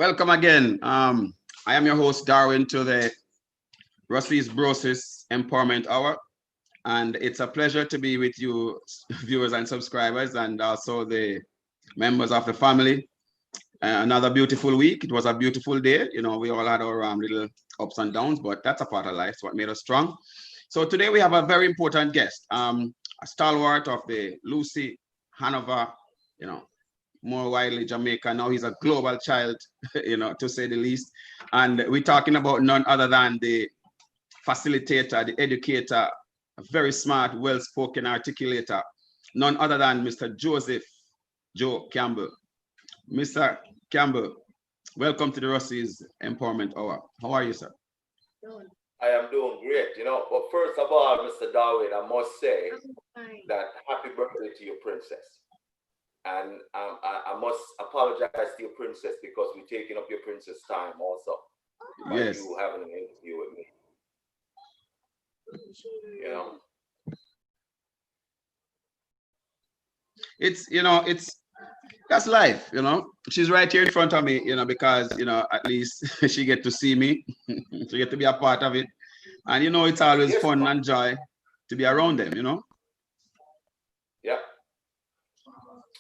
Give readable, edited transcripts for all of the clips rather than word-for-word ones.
Welcome again. I am your host, Darwin, to the Ruseas Brosis Empowerment Hour. And it's a pleasure to be with you, viewers and subscribers, and also the members of the family. Another beautiful week. It was a beautiful day. You know, we all had our little ups and downs, but that's a part of life. It's what made us strong. So today we have a very important guest, a stalwart of the Lucy Hanover, you know, more widely Jamaica. Now he's a global child, you know, to say the least. And we're talking about none other than the facilitator, the educator, a very smart, well-spoken articulator, none other than Mr. Joseph Joe Campbell. Mr. Campbell, welcome to the Ruseas Empowerment Hour. How are you, sir? I am doing great, you know. But first of all, Mr. Darwin, I must say that happy birthday to your princess. And I must apologize to your princess because we're taking up your princess time also by Yes. you having an interview with me. You know, That's life, you know. She's right here in front of me, you know, because, you know, at least she get to see me. She get to be a part of it. And, you know, it's always yes, fun and joy to be around them, you know. yeah,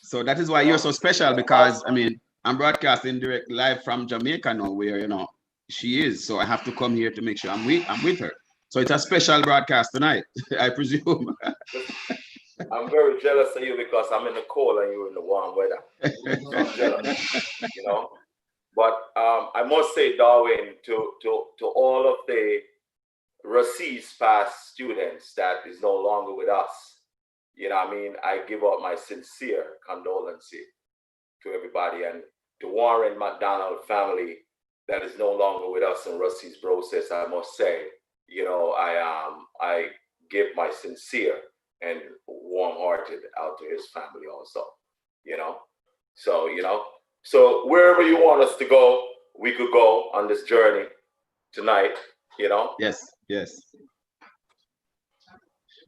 So that is why you you're know. so special because, I mean, I'm broadcasting direct live from Jamaica now where, you know, she is. So I have to come here to make sure I'm with her. So it's a special broadcast tonight, I presume. I'm very jealous of you because I'm in the cold and you're in the warm weather. So I'm jealous, you know. But I must say, Darwin, to all of the Ruseas past students that is no longer with us, you know, I mean, I give out my sincere condolences to everybody and to Warren McDonald family that is no longer with us in Ruseas Brosis. I must say, you know, I give my sincere and warm-hearted out to his family also, you know. So, you know, so wherever you want us to go, we could go on this journey tonight, you know. Yes, yes.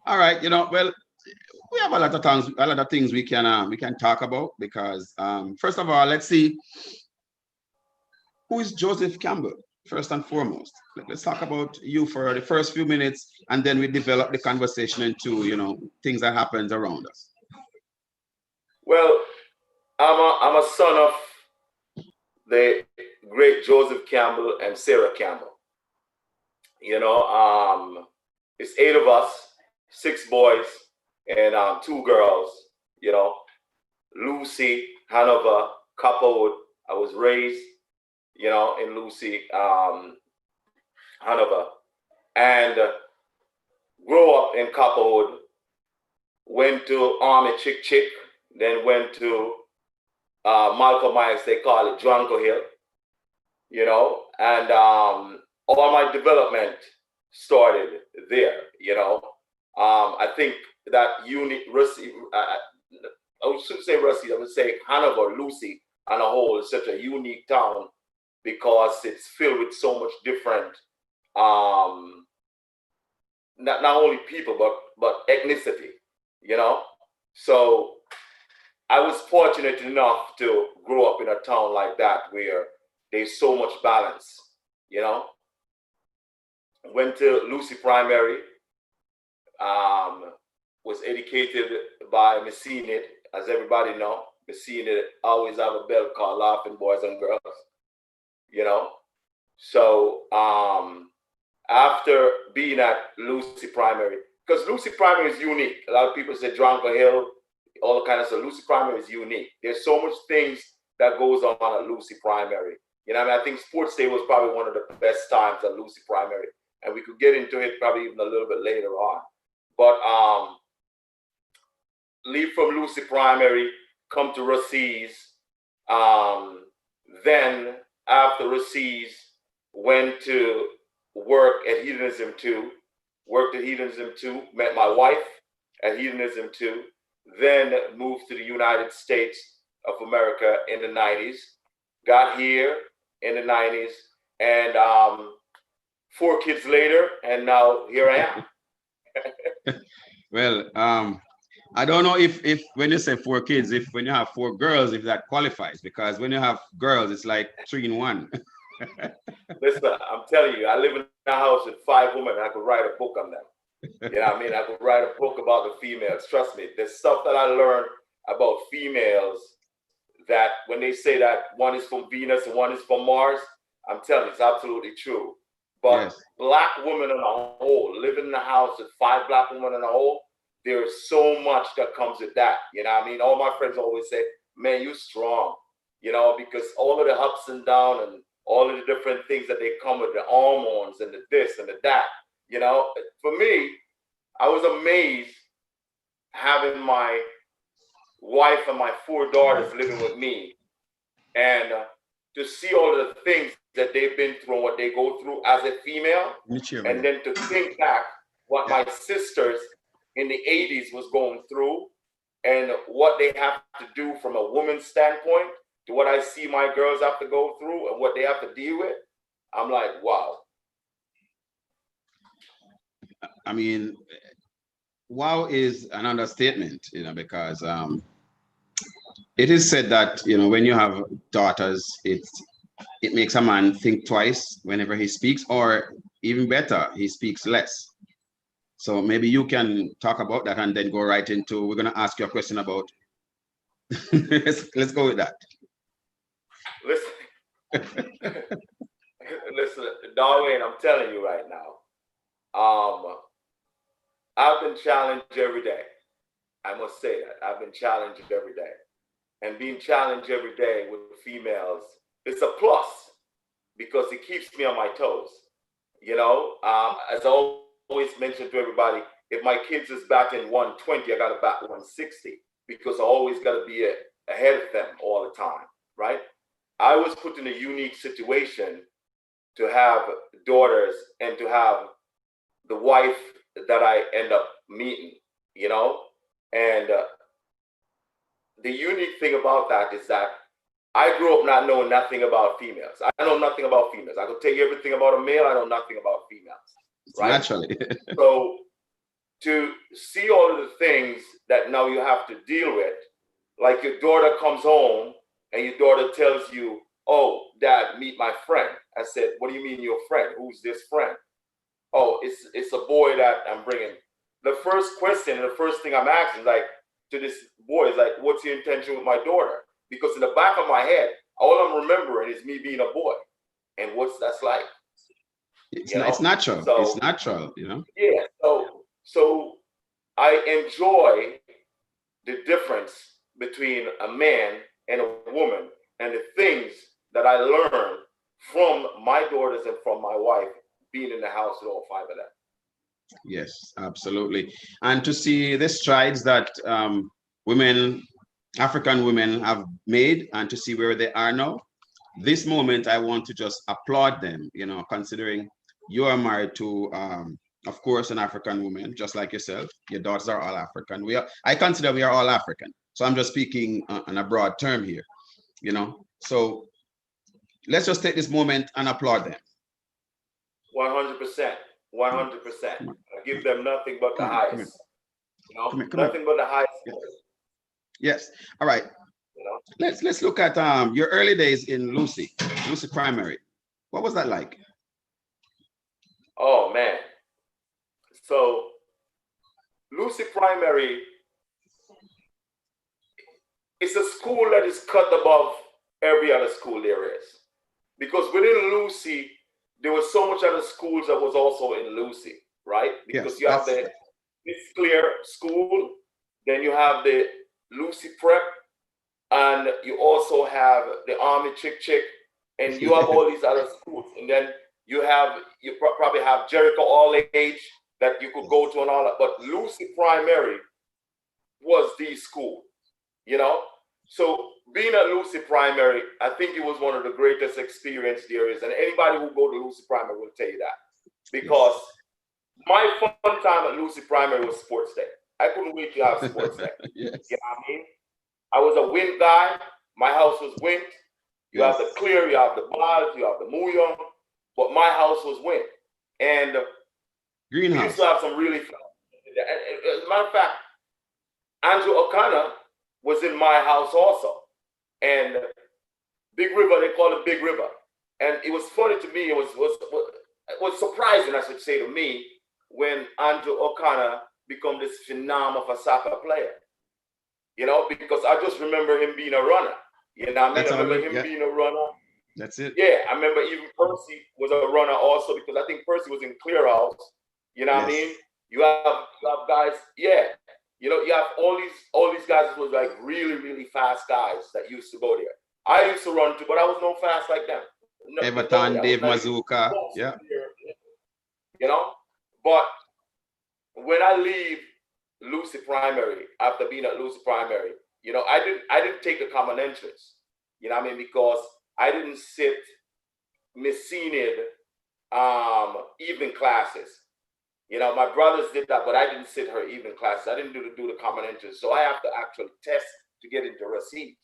All right, you know, well, we have a lot of things we can talk about because first of all, let's see who is Joseph Campbell first and foremost. Let's talk about you for the first few minutes, and then we develop the conversation into, you know, things that happens around us. Well, I'm a son of the great Joseph Campbell and Sarah Campbell. You know, it's 8 of us, 6 boys and 2 girls. You know, Lucy, Hanover, Copperwood. I was raised, you know, in Lucy, Hanover, and grew up in Copperwood. Went to Army Chick Chick, then went to Malcolm Myers, they call it Dronko Hill, you know, and all my development started there, you know. I think that unique I shouldn't say Rusty, I would say Hanover, Lucy, on a whole is such a unique town because it's filled with so much different, not only people, but ethnicity, you know. So I was fortunate enough to grow up in a town like that where there's so much balance, you know. Went to Lucy Primary, was educated by Messina, as everybody know. Messina always have a bell called Laughing Boys and Girls, you know. So after being at Lucy Primary, because Lucy Primary is unique. A lot of people say Dronko Hill, all the kind of stuff. Lucy Primary is unique. There's so much things that goes on at Lucy Primary. You know, I mean, I think Sports Day was probably one of the best times at Lucy Primary, and we could get into it probably even a little bit later on. But leave from Lucy Primary, come to Ruseas. Then after Ruseas, went to work at Hedonism 2. Worked at Hedonism 2. Met my wife at Hedonism 2. Then moved to the United States of America in the 90s. Got here in the 90s, and 4 kids later, and now here I am. Well, I don't know if when you say 4 kids, if when you have 4 girls, if that qualifies, because when you have girls, it's like 3 in 1. Listen, I'm telling you, I live in a house with 5 women. I could write a book on them. You know what I mean? I could write a book about the females. Trust me, there's stuff that I learned about females that when they say that one is from Venus and one is from Mars, I'm telling you, it's absolutely true. But Yes. black women in a whole, living in a house with 5 black women in a whole, there's so much that comes with that. You know what I mean? All my friends always say, man, you strong, you know, because all of the ups and downs and all of the different things that they come with, the hormones and the this and the that, you know. For me, I was amazed having my wife and my 4 daughters living with me, and to see all of the things that they've been through and what they go through as a female, and then to think back what my sisters in the 80s was going through and what they have to do from a woman's standpoint to what I see my girls have to go through and what they have to deal with. I'm like, wow. I mean, wow is an understatement, you know, because it is said that, you know, when you have daughters, it makes a man think twice whenever he speaks, or even better, he speaks less. So maybe you can talk about that and then go right into, we're going to ask you a question about, let's go with that. Listen, Darwin, I'm telling you right now, I've been challenged every day. I must say that. I've been challenged every day. And being challenged every day with females, it's a plus because it keeps me on my toes. You know, as I always mention to everybody, if my kids is batting 120, I got to bat 160 because I always got to be ahead of them all the time, right? I was put in a unique situation to have daughters and to have the wife that I end up meeting, you know? And the unique thing about that is that I grew up not knowing nothing about females. I know nothing about females. I could tell you everything about a male. I know nothing about females, right? Naturally. So to see all of the things that now you have to deal with, like your daughter comes home and your daughter tells you, oh, Dad, meet my friend. I said, what do you mean your friend? Who's this friend? Oh, it's a boy that I'm bringing. The first question, the first thing I'm asking, like, to this boy is like, what's your intention with my daughter? Because in the back of my head, all I'm remembering is me being a boy. And what's that's like. It's natural. So, it's natural, you know? Yeah. So I enjoy the difference between a man and a woman and the things that I learned from my daughters and from my wife being in the house with all 5 of them. Yes, absolutely. And to see the strides that African women have made, and to see where they are now, this moment, I want to just applaud them, you know, considering you are married to, of course, an African woman, just like yourself. Your daughters are all African. I consider we are all African. So I'm just speaking on a broad term here, you know. So let's just take this moment and applaud them. 100%. 100%. I give them nothing but the highest. You know, nothing but the highest. Yes. All right. You know? Let's look at your early days in Lucy Primary. What was that like? Oh man. So Lucy Primary is a school that is cut above every other school there is. Because within Lucy, there was so much other schools that was also in Lucy, right? Because you have the Miss Clear School, then you have the Lucy Prep, and you also have the Army Chick, and you have all these other schools. And then you probably have Jericho All Age that you could go to and all that. But Lucy Primary was the school, you know? So being at Lucy Primary, I think it was one of the greatest experiences there is. And anybody who go to Lucy Primary will tell you that. Because my fun time at Lucy Primary was sports day. I couldn't wait to have sports day. Yes. You know what I mean? I was a wind guy. My house was wind. You have the clear, you have the bars, you have the Muyong. But my house was wind. And greenhouse. we used to have some really fun. As a matter of fact, Andrew O'Connor was in my house also. And Big River, they call it Big River. And it was funny to me, it was surprising, I should say, to me, when Andrew O'Connor became this phenom of a soccer player. You know, because I just remember him being a runner. You know what I mean? That's I remember all, him yeah. being a runner. That's it. Yeah, I remember even Percy was a runner also, because I think Percy was in Clear House. You know what I Yes. mean? You have guys, yeah. You know, you have all these guys that was like really, really fast guys that used to go there. I used to run too, but I was no fast like them. No, Everton, Dave Mazuka, yeah. You know, but when I leave Lucy Primary, after being at Lucy Primary, you know, I didn't take a common entrance. You know what I mean? Because I didn't sit Miss Enid evening classes. You know, my brothers did that, but I didn't sit her evening classes. I didn't do the common entrance. So I have to actually test to get into Ruseas,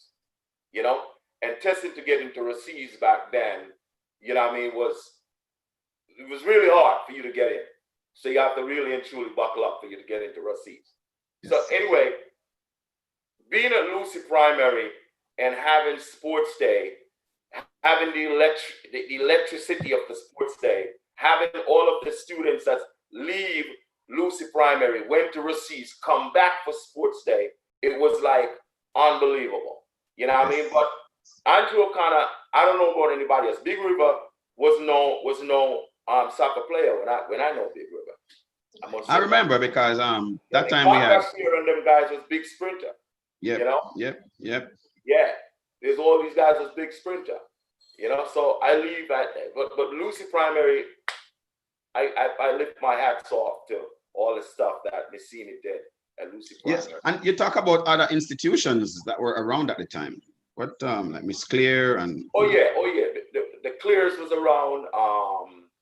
you know? And testing to get into Ruseas back then, you know what I mean, it was really hard for you to get in. So you have to really and truly buckle up for you to get into Ruseas. Yes. So anyway, being at Lucy Primary and having sports day, having the electricity of the sports day, having all of the students that leave Lucy Primary, went to Ruseas, come back for sports day, it was like unbelievable. You know what I mean? But Andrew O'Connor, I don't know about anybody else. Big River was no soccer player when I know Big River. I remember that. Because that time we had and them guys was big sprinter. Yeah. You know? Yep. Yeah. There's all these guys was big sprinter. You know, so I leave at but Lucy Primary, I lift my hats off to all the stuff that Messina did at Lucy Primary. Yes, and you talk about other institutions that were around at the time. What like Miss Clear and oh yeah. The Clears was around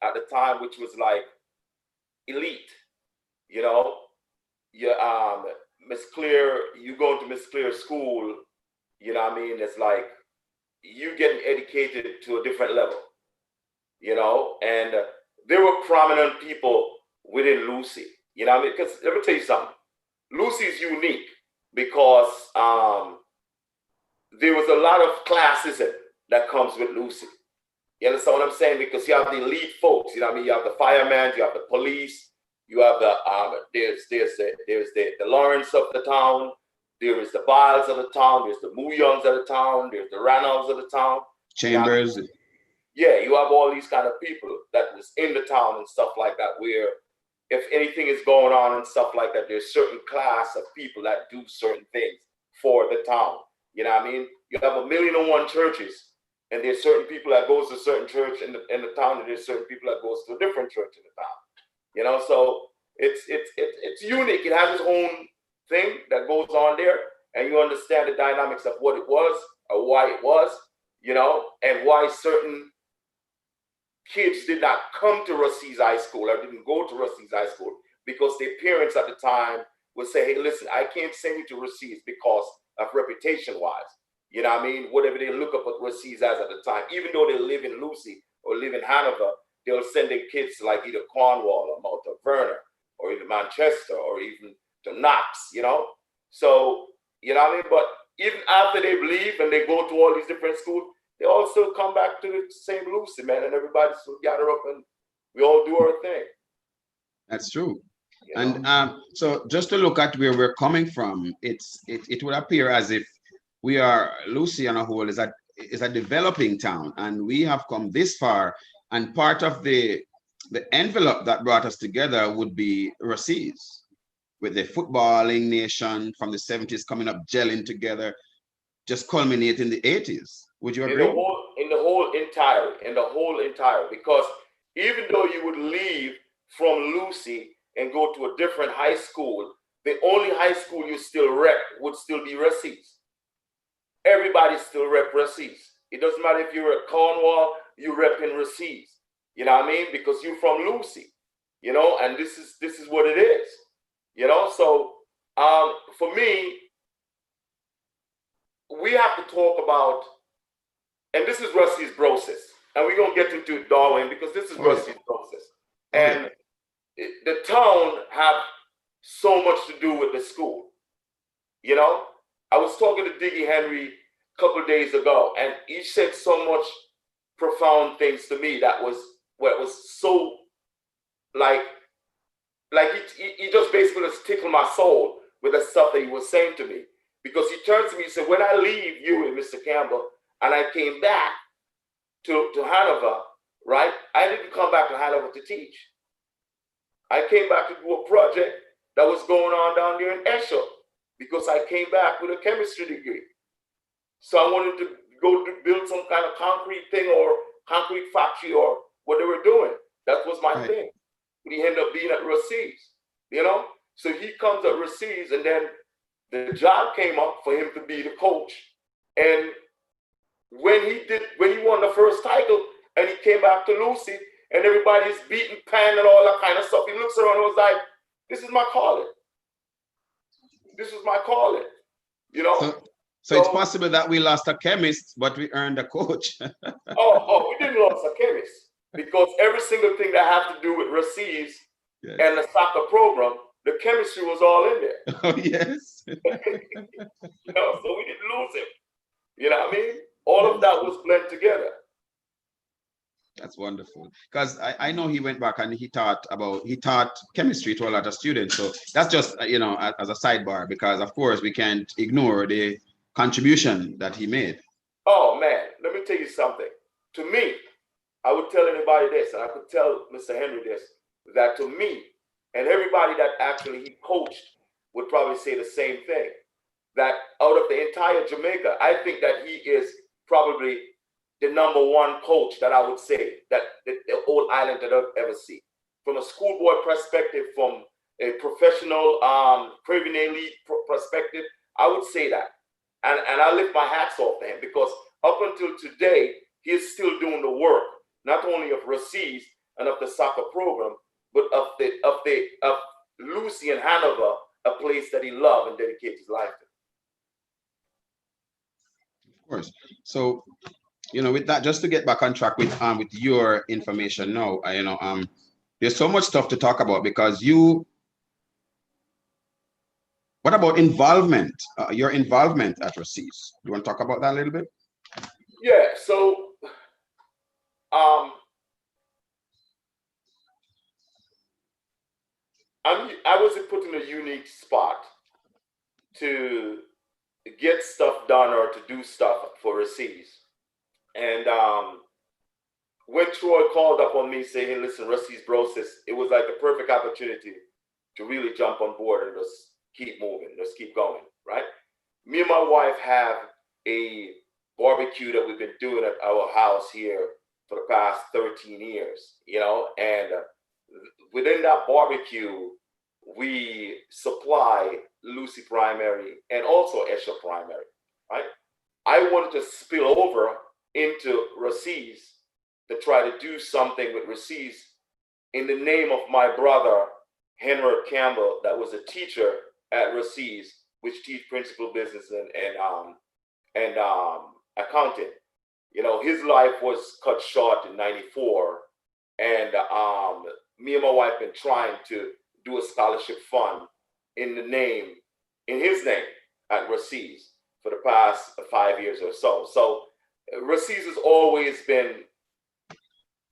at the time, which was like elite, you know. Yeah, Miss Clear, you go to Miss Clear school, you know what I mean? It's like you getting educated to a different level, you know, and there were prominent people within Lucy, you know what I mean? Because let me tell you something, Lucy is unique because there was a lot of classism that comes with Lucy. You understand what I'm saying? Because you have the elite folks, you know what I mean? You have the firemen, you have the police, you have the there's the Lawrence of the town, there is the Biles of the town, there's the Muyongs of the town, there's the Ranalds of the town. Chambers. Yeah, you have all these kind of people that was in the town and stuff like that, where if anything is going on and stuff like that, there's certain class of people that do certain things for the town. You know what I mean? You have 1,000,001 churches, and there's certain people that goes to a certain church in the town, and there's certain people that goes to a different church in the town. You know, so it's unique. It has its own thing that goes on there, and you understand the dynamics of what it was or why it was, you know, and why certain kids did not come to Ruseas High School or didn't go to Ruseas High School because their parents at the time would say, hey, listen, I can't send you to Ruseas because of reputation-wise. You know what I mean? Whatever they look up at Ruseas as at the time, even though they live in Lucy or live in Hanover, they'll send their kids to like either Cornwall or Mount Vernon or even Manchester or even to Knox, you know? So, you know what I mean? But even after they leave and they go to all these different schools, they all still come back to the same Lucy, man, and everybody still gather up and we all do our thing. That's true. You and know? So just to look at where we're coming from, it would appear as if we are, Lucy on a whole is a developing town, and we have come this far, and part of the envelope that brought us together would be Ruseas, with the footballing nation from the 70s coming up, gelling together, just culminating in the 80s. Would you agree? In the whole entire, because even though you would leave from Lucy and go to a different high school, the only high school you still rep would still be Ruseas. Everybody still rep Ruseas. It doesn't matter if you're at Cornwall, you rep in Ruseas. You know what I mean? Because you're from Lucy, you know, and this is what it is. You know, so for me, we have to talk about, and this is Ruseas Brosis, and we're going to get into Darwin because this is Ruseas Brosis. And the town have so much to do with the school. You know, I was talking to Diggy Henry a couple of days ago, and he said so much profound things to me that was so like he just basically just tickled my soul with the stuff that he was saying to me. Because he turned to me and said, when I leave you and Mr. Campbell, and I came back to Hanover, right? I didn't come back to Hanover to teach. I came back to do a project that was going on down there in Esher, because I came back with a chemistry degree. So I wanted to go to build some kind of concrete thing or concrete factory or what they were doing. That was my thing. But he ended up being at Ruseas, you know? So he comes at Ruseas, and then the job came up for him to be the coach. And when he won the first title and he came back to Lucy and everybody's beating pan and all that kind of stuff, he looks around and was like, this is my calling. This is my calling, you know? So it's possible that we lost a chemist, but we earned a coach. we didn't lose a chemist, because every single thing that had to do with Ruseas and the soccer program, the chemistry was all in there. Oh, yes. You know, so we didn't lose him. You know what I mean? All of that was blended together. That's wonderful. Because I know he went back and he taught chemistry to a lot of students. So that's just, you know, as a sidebar, because of course we can't ignore the contribution that he made. Oh man, let me tell you something. To me, I would tell anybody this, and I could tell Mr. Henry this, that to me, and everybody that actually he coached would probably say the same thing, that out of the entire Jamaica, I think that he is probably the number one coach that I would say that the whole island that I've ever seen. From a schoolboy perspective, from a professional Premier League perspective, I would say that. And I lift my hats off to him, because up until today, he is still doing the work, not only of Ruseas and of the soccer program, but of Lucy and Hanover, a place that he loved and dedicated his life to. Of course. So, you know, with that, just to get back on track with your information now, you know, there's so much stuff to talk about, because what about involvement? Your involvement at Ruseas? You want to talk about that a little bit? Yeah. So, I was put in a unique spot to get stuff done or to do stuff for Ruseas. And when Troy called up on me saying, hey, listen, Ruseas Brosis, it was like a perfect opportunity to really jump on board and just keep moving, just keep going, right? Me and my wife have a barbecue that we've been doing at our house here for the past 13 years, you know, and within that barbecue, we supply Lucy Primary and also Esher Primary, right? I wanted to spill over into Ruseas to try to do something with Ruseas in the name of my brother, Henry Campbell, that was a teacher at Ruseas, which teach principal business and accounting. You know, his life was cut short in '94, and me and my wife been trying to do a scholarship fund in his name at Ruseas for the past 5 years or so. So Ruseas has always been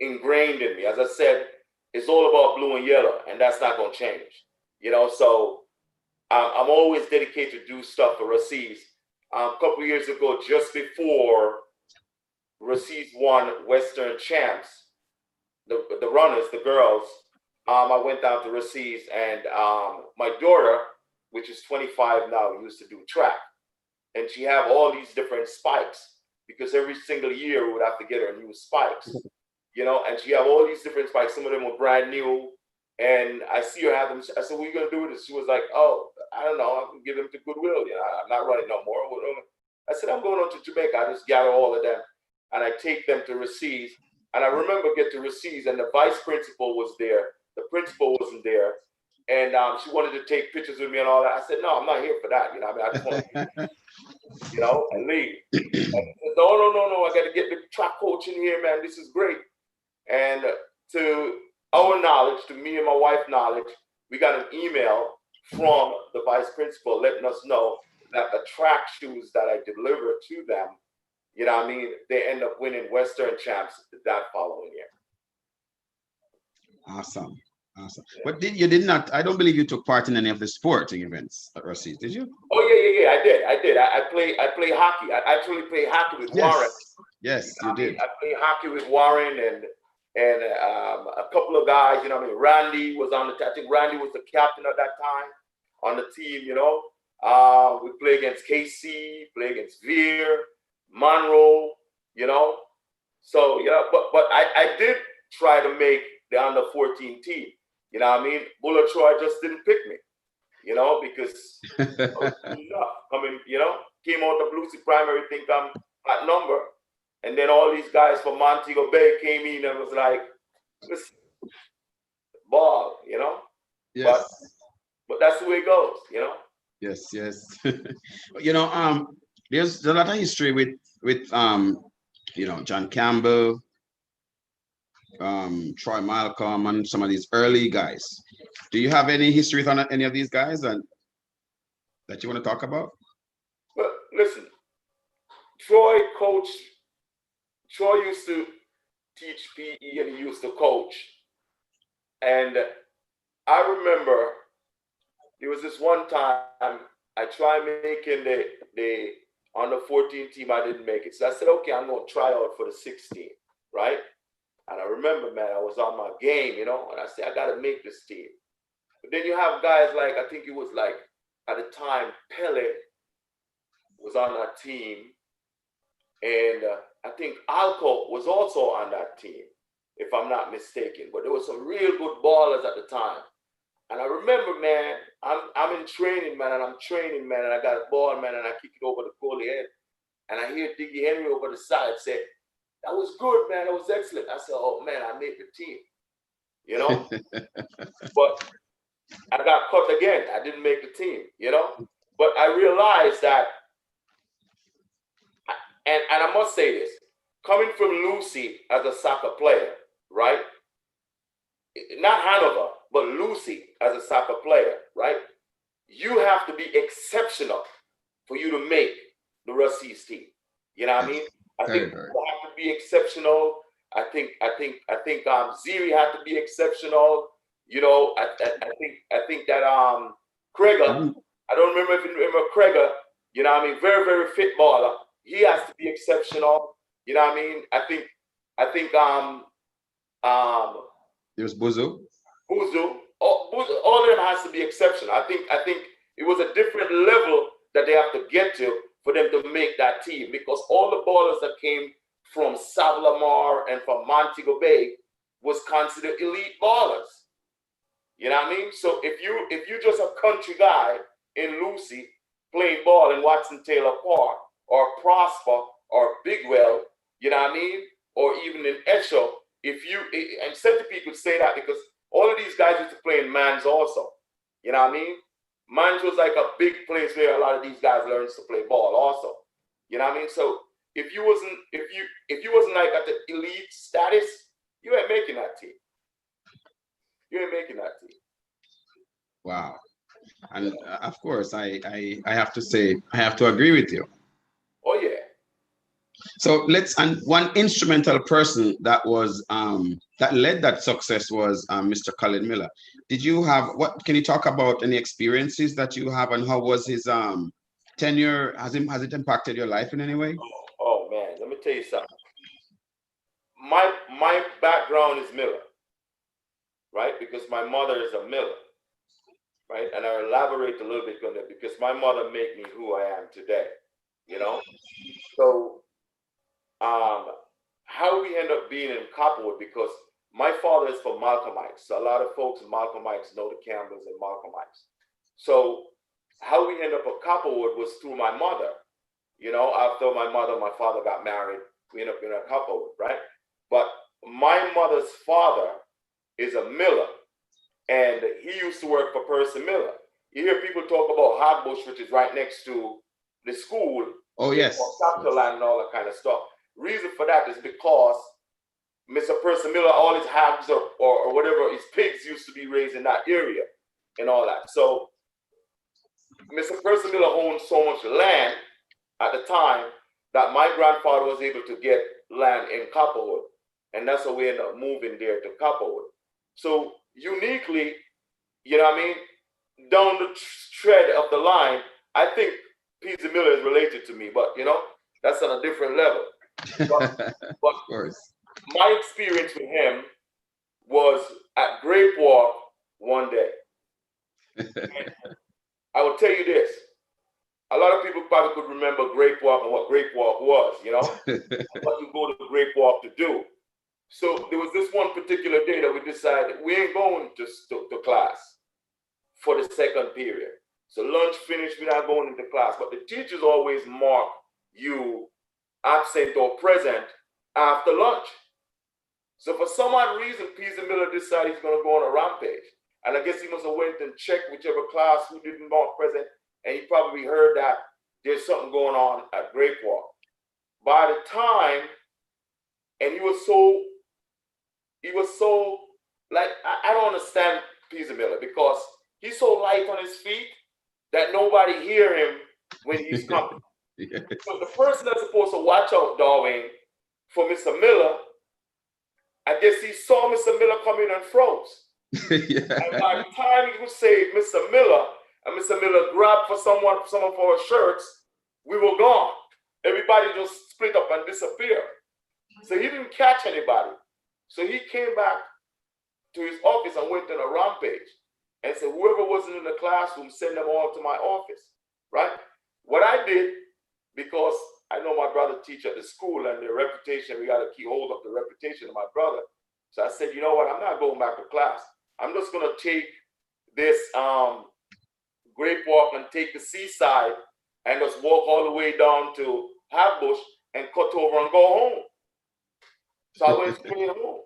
ingrained in me. As I said, it's all about blue and yellow, and that's not going to change. You know, so I'm always dedicated to do stuff for Ruseas. A couple of years ago, just before Ruseas won Western Champs, the runners, the girls, I went down to Ruseas, and my daughter, which is 25 now, used to do track, and she have all these different spikes, because every single year we would have to get her new spikes, you know, and she have all these different spikes. Some of them were brand new, and I see her have them. I said, what are you going to do with this? She was like, oh, I don't know. I'm going to give them to Goodwill. You know, I'm not running no more. I said, I'm going on to Jamaica. I just gather all of them, and I take them to Ruseas. And I remember get to Ruseas, and the vice principal was there. The principal wasn't there. And she wanted to take pictures with me and all that. I said, no, I'm not here for that. You know, I mean, I just want to, you know, and leave. And I said, no, I got to get the track coach in here, man. This is great. And to our knowledge, to me and my wife's knowledge, we got an email from the vice principal letting us know that the track shoes that I delivered to them, you know what I mean, they end up winning Western champs that following year. Awesome. Awesome. Yeah. But you did not, I don't believe you took part in any of the sporting events at Ruseas, did you? Oh yeah, I did. I play hockey. I actually play hockey with Warren. Yes, you did. I play hockey with Warren and a couple of guys, you know what I mean? Randy was on the team. I think Randy was the captain at that time on the team, you know. We play against KC, play against Veer, Monroe, you know. So yeah, but I did try to make the under 14 team. You know what I mean? Buller Troy just didn't pick me, you know, because coming, you know, came out the Bluesy primary, think I'm at number. And then all these guys from Montego Bay came in and was like, listen, ball, you know? Yes. But that's the way it goes, you know? Yes. You know, there's a lot of history with you know, John Campbell, Troy Malcolm, and some of these early guys. Do you have any history with any of these guys that you want to talk about? Well, listen, Troy used to teach PE and he used to coach. And I remember there was this one time I tried making the under 14 team, I didn't make it. So I said, okay, I'm going to try out for the 16, right? And I remember, man, I was on my game, you know, and I said, I got to make this team. But then you have guys like, I think it was like, at the time, Pele was on that team. And I think Alco was also on that team, if I'm not mistaken. But there were some real good ballers at the time. And I remember, man, I'm in training, man, and I'm training, man, and I got a ball, man, and I kick it over the goalie head. And I hear Diggy Henry over the side say, that was good, man, that was excellent. I said, oh, man, I made the team, you know? But I got cut again. I didn't make the team, you know? But I realized that, and I must say this, coming from Lucy as a soccer player, right? Not Hanover, but Lucy as a soccer player, right? You have to be exceptional for you to make the Ruseas team. You know what I mean? I think you have to be exceptional. I think Ziri had to be exceptional. You know, I think that Krieger, I don't remember if you remember Krieger, you know what I mean? Very, very fit baller. He has to be exceptional. You know what I mean? I think there's Buzu. All of them has to be exceptional. I think it was a different level that they have to get to for them to make that team, because all the ballers that came from Savlamar and from Montego Bay was considered elite ballers. You know what I mean? So if you're just a country guy in Lucy playing ball in Watson Taylor Park or Prosper or Bigwell, you know what I mean? Or even in Esho, and certain people say that because all of these guys used to play in Mans also. You know what I mean? Mans was like a big place where a lot of these guys learned to play ball also. You know what I mean? So if you wasn't like at the elite status, you ain't making that team. You ain't making that team. Wow. And of course, I have to say, I have to agree with you. Oh yeah. So and one instrumental person that was that led that success was Mr. Colin Miller. Did you have can you talk about any experiences that you have, and how was his tenure? Has it impacted your life in any way? Oh man, let me tell you something. My background is Miller, right? Because my mother is a Miller, right? And I'll elaborate a little bit on that because my mother made me who I am today, you know? So how we end up being in Copperwood, because my father is from Malcolmites. So a lot of folks in Malcolmites know the Campbells and Malcolmites. So how we end up at Copperwood was through my mother. You know, after my mother and my father got married, we ended up in a Copperwood, right? But my mother's father is a Miller, and he used to work for Percy Miller. You hear people talk about Hogbush, which is right next to the school. Oh, yes. Capital Land and all that kind of stuff. Reason for that is because Mr. Percy Miller, all his hogs or whatever, his pigs used to be raised in that area and all that. So Mr. Percy Miller owned so much land at the time that my grandfather was able to get land in Copperwood. And that's how we ended up moving there to Copperwood. So uniquely, you know what I mean, down the thread of the line, I think Peasy Miller is related to me, but you know, that's on a different level. But Of course. my experience with him was at Grape Walk one day. I will tell you this. A lot of people probably could remember Grape Walk and what Grape Walk was, you know, what you go to Grape Walk to do. So there was this one particular day that we decided we ain't going to class for the second period. So lunch finished, we're not going into class, but the teachers always mark you absent or present after lunch. So for some odd reason, Peasy Miller decided he's going to go on a rampage. And I guess he must have went and checked whichever class who didn't mark present, and he probably heard that there's something going on at Grape Walk. By the time, and he was so like, I don't understand Peasy Miller because he's so light on his feet that nobody hear him when he's coming. Yeah. So the person that's supposed to watch out, Darwin, for Mr. Miller, I guess he saw Mr. Miller coming and froze. Yeah. And by the time he would say Mr. Miller, and Mr. Miller grabbed for some of our shirts, we were gone. Everybody just split up and disappeared. So he didn't catch anybody. So he came back to his office and went on a rampage and said, whoever wasn't in the classroom, send them all to my office, right? What I did, because I know my brother teach at the school and their reputation, we got to keep hold of the reputation of my brother. So I said, you know what, I'm not going back to class. I'm just going to take this Grape Walk and take the seaside and just walk all the way down to Halfbush and cut over and go home. So I went straight home,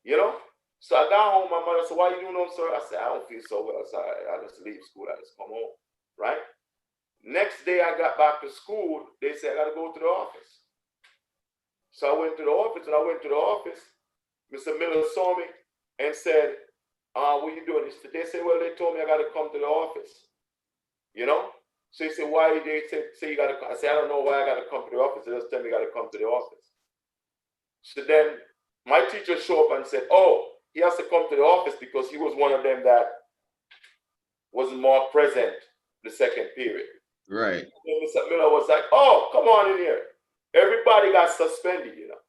you know? So I got home, my mother said, why you doing home, sir? I said, I don't feel so well, so I just leave school, I just come home, right? Next day I got back to school, they said, I got to go to the office. So I went to the office, and I went to the office. Mr. Miller saw me and said, what are you doing? They said, well, they told me I got to come to the office, you know? So he said, why did they say you got to come? I said, I don't know why I got to come to the office. They just tell me I got to come to the office. So then my teacher showed up and said, oh, he has to come to the office because he was one of them that wasn't more present the second period. Right. And Mr. Miller was like, oh, come on in here. Everybody got suspended, you know,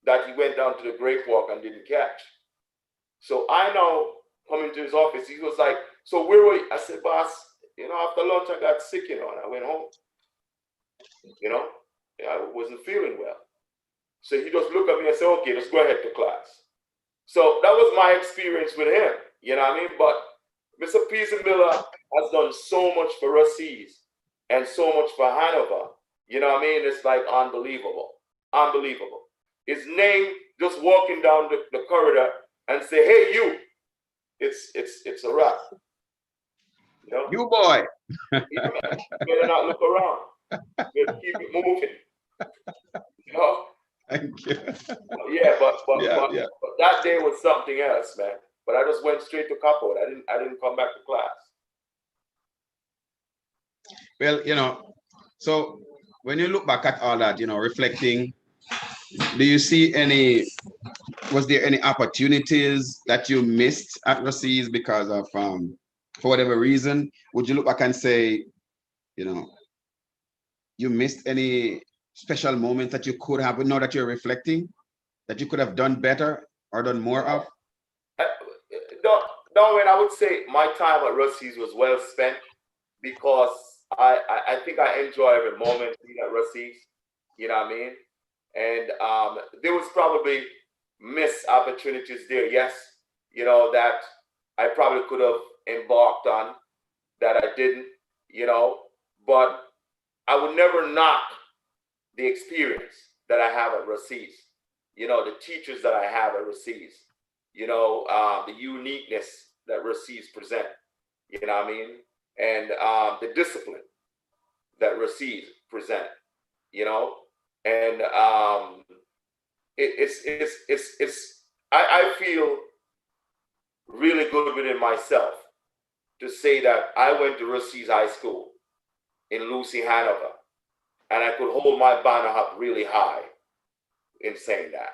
that he went down to the Grape Walk and didn't catch. So I now come into his office. He was like, so where were you? I said, boss, you know, after lunch I got sick, you know, and I went home. You know, I wasn't feeling well. So he just looked at me and said, okay, let's go ahead to class. So that was my experience with him, you know what I mean? But Mr. Peasy Miller has done so much for Ruseas and so much for Hanover. You know what I mean? It's like unbelievable. Unbelievable. His name, just walking down the corridor and say, hey, you, it's a wrap. You know? You boy. You better not look around. You better keep it moving. You know? Thank you. Yeah, but Yeah. that day was something else, man. But I just went straight to Copperwood. I didn't come back to class. Well, you know, so when you look back at all that, you know, reflecting, do you see was there any opportunities that you missed at Ruseas because of, for whatever reason? Would you look back and say, you know, you missed any special moments that you could have, now that you're reflecting, that you could have done better or done more of? Darwin, I would say my time at Ruseas was well spent because I think I enjoy every moment being at Ruseas. You know what I mean? And there was probably missed opportunities there, yes, you know, that I probably could have embarked on that I didn't, you know, but I would never knock the experience that I have at Ruseas, you know, the teachers that I have at Ruseas, you know, the uniqueness that Ruseas present, you know what I mean? And the discipline that Ruseas present, you know, and I feel really good within myself to say that I went to Ruseas High School in Lucy, Hanover, and I could hold my banner up really high in saying that.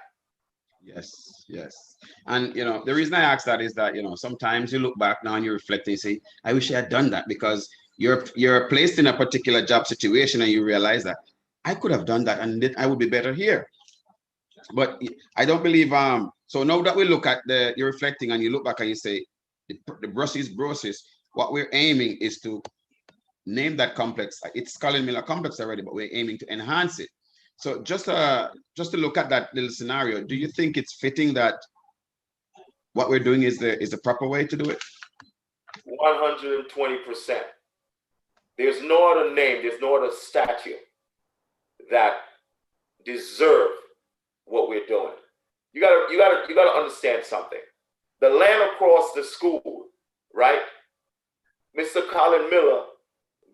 Yes, yes. And the reason I ask that is that sometimes you look back now and you reflect and you say, I wish I had done that, because you're placed in a particular job situation and you realize that I could have done that and I would be better here. But I don't believe so now that we look at you're reflecting and you look back and you say the Ruseas Brosis, what we're aiming is to name that complex. It's Colin Miller complex already, but we're aiming to enhance it. So just to look at that little scenario, do you think it's fitting that what we're doing is the proper way to do it? 120%. There's no other name, there's no other statue that deserve what we're doing. You gotta understand something. The land across the school, right? Mr. Colin Miller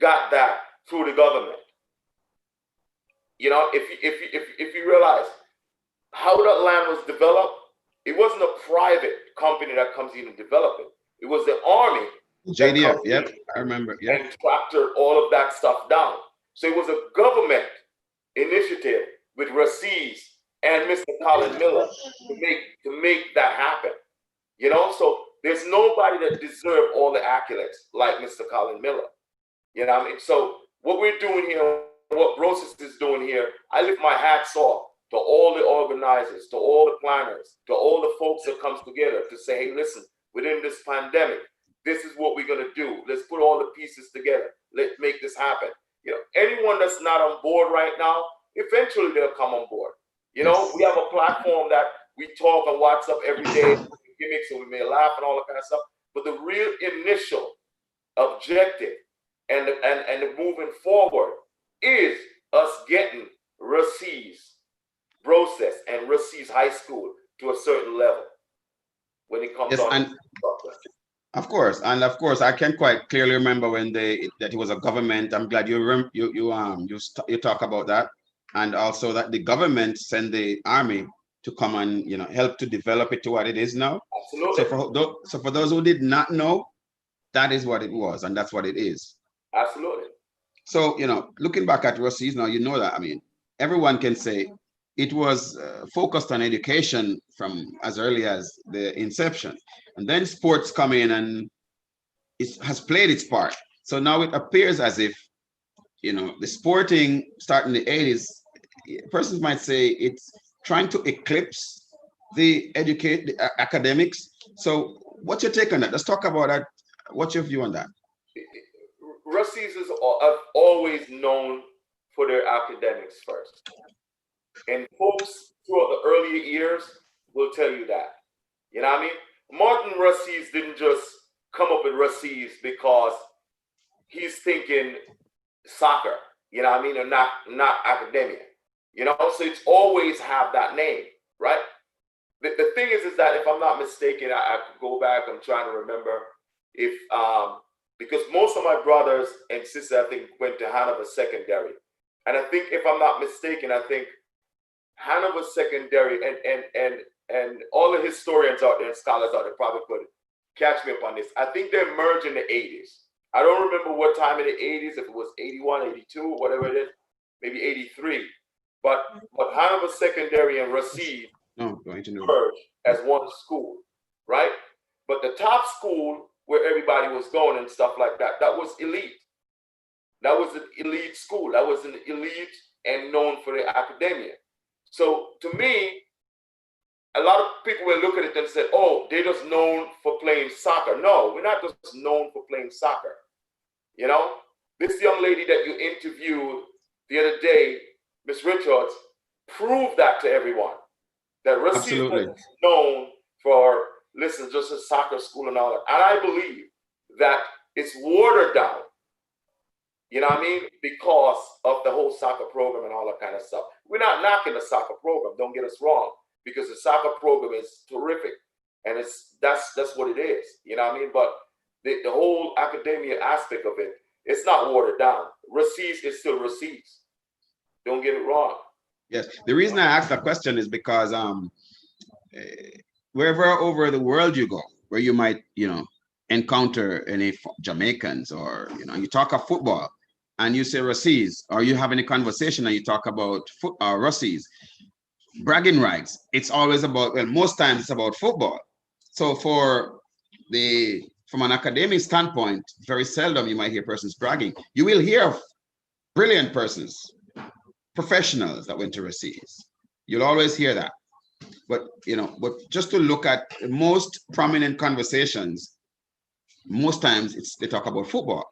got that through the government. If you realize how that land was developed, it wasn't a private company that comes in and develop it. It was the army. JDF, yep, I remember. Yep. And tractored all of that stuff down. So it was a government initiative with Ruseas and Mr. Colin Miller to make that happen. So there's nobody that deserves all the accolades like Mr. Colin Miller. You know what I mean? So what we're doing here, what Brosis is doing here, I lift my hats off to all the organizers, to all the planners, to all the folks that comes together to say, hey, listen, within this pandemic, this is what we're going to do. Let's put all the pieces together. Let's make this happen. Anyone that's not on board right now, eventually they'll come on board. We have a platform that we talk on WhatsApp every day, gimmicks, and we may laugh and all that kind of stuff. But the real initial objective and the moving forward is us getting Ruseas Brosis and Ruseas High School to a certain level when it comes on. Of course, I can quite clearly remember when that it was a government. I'm glad you talk about that, and also that the government sent the army to come and help to develop it to what it is now. Absolutely. So for those who did not know, that is what it was, and that's what it is. Absolutely. So looking back at Ruseas now, that everyone can say it was focused on education from as early as the inception. And then sports come in and it has played its part. So now it appears as if, the sporting starting in the 80s, persons might say it's trying to eclipse the academics. So what's your take on that? Let's talk about that. What's your view on that? Ruseas have always known for their academics first. And folks throughout the earlier years will tell you that. You know what I mean? Martin Ruseas didn't just come up with Ruseas because he's thinking soccer, you know what I mean, or not academia. So it's always have that name, right? The thing is that if I'm not mistaken, I could go back, I'm trying to remember if because most of my brothers and sisters, I think, went to Hanover Secondary. And I think, if I'm not mistaken, I think Hanover Secondary and all the historians out there and scholars out there probably could catch me up on this. I think they merged in the 80s. I don't remember what time in the 80s, if it was 81, 82, whatever it is, maybe 83. But Hanover Secondary and Ruseas merged as one school, right? But the top school where everybody was going and stuff like that, that was elite. That was an elite school. That was an elite and known for their academia. So to me, a lot of people will look at it and say, oh, they're just known for playing soccer. No, we're not just known for playing soccer. This young lady that you interviewed the other day, Miss Richards, proved that to everyone. That Ruseas is known for, listen, just a soccer school and all that. And I believe that it's watered down, you know what I mean, because of the whole soccer program and all that kind of stuff. We're not knocking the soccer program, don't get us wrong, because the soccer program is terrific. And that's what it is, you know what I mean? But the whole academia aspect of it, it's not watered down. Ruseas is still Ruseas. Don't get it wrong. Yes, the reason I asked that question is because wherever over the world you go, where you might, encounter any Jamaicans, or you talk of football and you say Ruseas, or you have any conversation and you talk about Ruseas, bragging rights, it's always about, well, most times it's about football. So from an academic standpoint, very seldom you might hear persons bragging. You will hear of brilliant persons, professionals that went to Ruseas. You'll always hear that. But just to look at the most prominent conversations, most times they talk about football.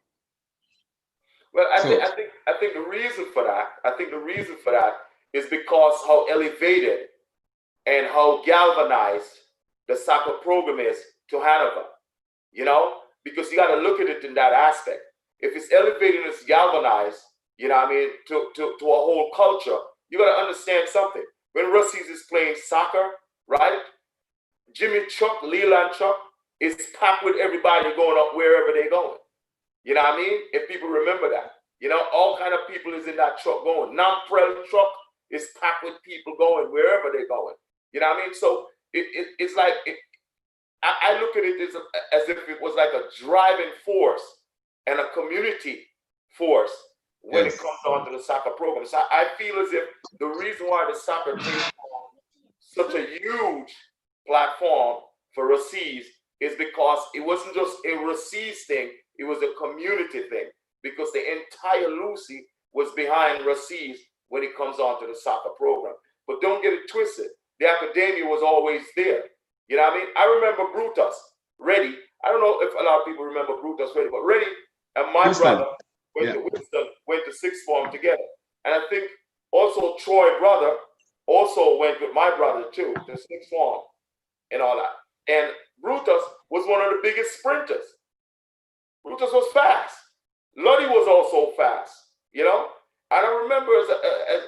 Well, I think the reason for that is because how elevated and how galvanized the soccer program is to Hanover. Because you got to look at it in that aspect. If it's elevated and it's galvanized, to a whole culture, you got to understand something. When Ruseas is playing soccer, right? Jimmy Chuck, Leland Chuck is packed with everybody going up wherever they're going. If people remember that, all kind of people is in that truck going. Namprel truck is packed with people going wherever they're going. So it's like, I look at it as if it was like a driving force and a community force when it comes down to the soccer program. So I feel as if the reason why the soccer takes such a huge platform for Ruseas is because it wasn't just a Ruseas thing, it was a community thing, because the entire Lucy was behind Ruseas when it comes on to the soccer program. But don't get it twisted. The academia was always there. I remember Brutus, Reddy. I don't know if a lot of people remember Brutus, Reddy, but Reddy and my brother went to sixth form together. And I think also Troy brother also went with my brother too, to sixth form and all that. And Brutus was one of the biggest sprinters. Brutus was fast. Luddy was also fast, And I remember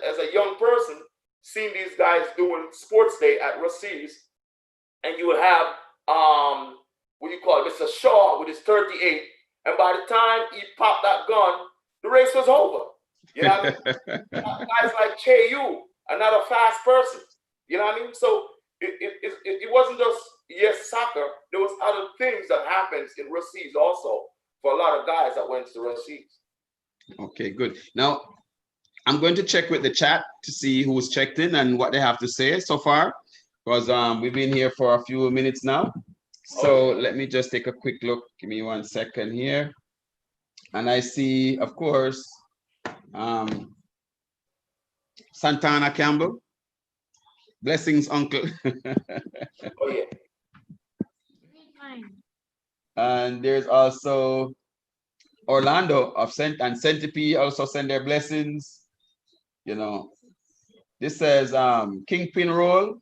as a young person seeing these guys doing sports day at Ruseas, and you would have Mr. Shaw with his 38, and by the time he popped that gun, the race was over. Guys like Che Yu, another fast person. So it wasn't just soccer. There was other things that happens in Ruseas also for a lot of guys that went to Ruseas. Okay, good. Now I'm going to check with the chat to see who's checked in and what they have to say so far, because we've been here for a few minutes now. So let me just take a quick look. Give me 1 second here. And I see, of course, Santana Campbell. Blessings, uncle. Oh, yeah. And there's also Orlando of Centipede also send their blessings. This says Kingpin Roll.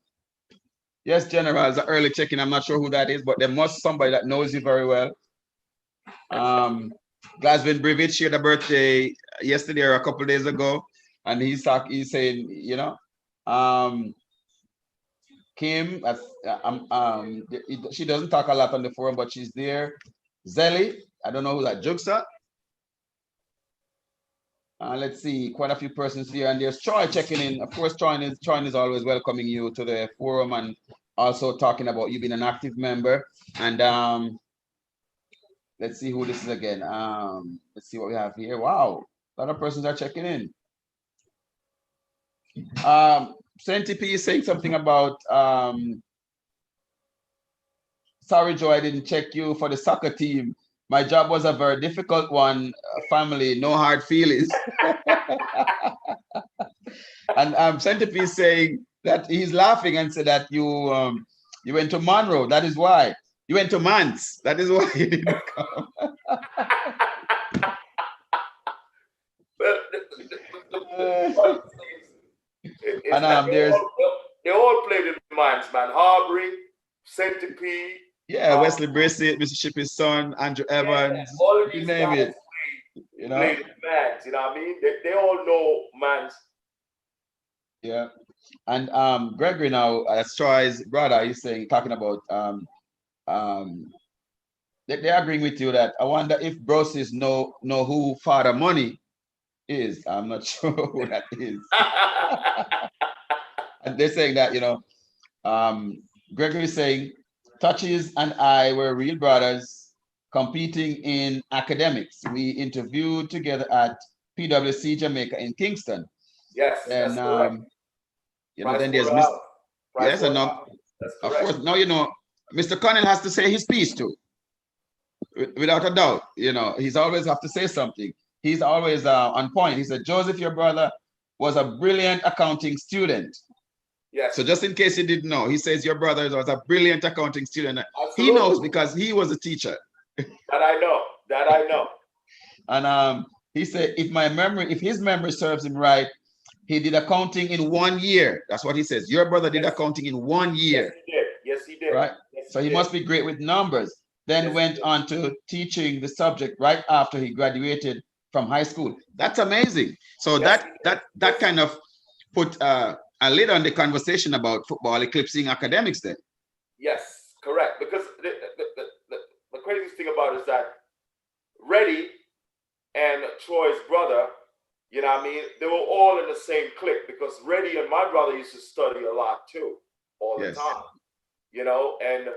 Yes, General, it's an early check-in. I'm not sure who that is, but there must somebody that knows you very well. Glasvin Brivich shared a birthday yesterday or a couple of days ago, and he's saying, Kim, she doesn't talk a lot on the forum, but she's there. Zelly, I don't know who that Jugsa. Let's see, quite a few persons here, and there's Troy checking in. Of course, Troy is always welcoming you to the forum and also talking about you being an active member. And let's see who this is again. Let's see what we have here. Wow, a lot of persons are checking in. Centipede is saying something about sorry, Joe, I didn't check you for the soccer team. My job was a very difficult one. Family, no hard feelings. And Centipede is saying that he's laughing and said that you went to Monroe. That is why. You went to Mans. That is why you didn't come. They all played in Mans, man. Harbury, Centipede. Yeah, Wesley Brissett, Mississippi's son, Andrew Evans. All of these you name guys it. Played in Mans. You know what I mean? They all know Mans. Yeah. And Gregory now, as Troy's brother, he's saying, talking about they're agreeing with you that I wonder if Brosis know who Father Money is. I'm not sure who that is. And they're saying that, Gregory is saying Touches and I were real brothers. competing in academics. We interviewed together at PwC Jamaica in Kingston. Yes, And that's correct. then there's Mr. Yes, and now, that's of correct. course, now Mr. Connell has to say his piece too, without a doubt. He's always have to say something. He's always on point. He said, Joseph, your brother was a brilliant accounting student. Yes. So just in case you didn't know, he says your brother was a brilliant accounting student. Absolutely. He knows because he was a teacher. That I know. And he said, if his memory serves him right, he did accounting in 1 year. That's what he says. Your brother did accounting in 1 year. Yes, he did. Right. So he must be great with numbers. Then went on to teaching the subject right after he graduated from high school. That's amazing. So that kind of put a lid on the conversation about football eclipsing academics then. Yes, correct. Because the craziest thing about it is that Reddy and Troy's brother, you know what I mean, they were all in the same clique, because Reddy and my brother used to study a lot too, all the time. And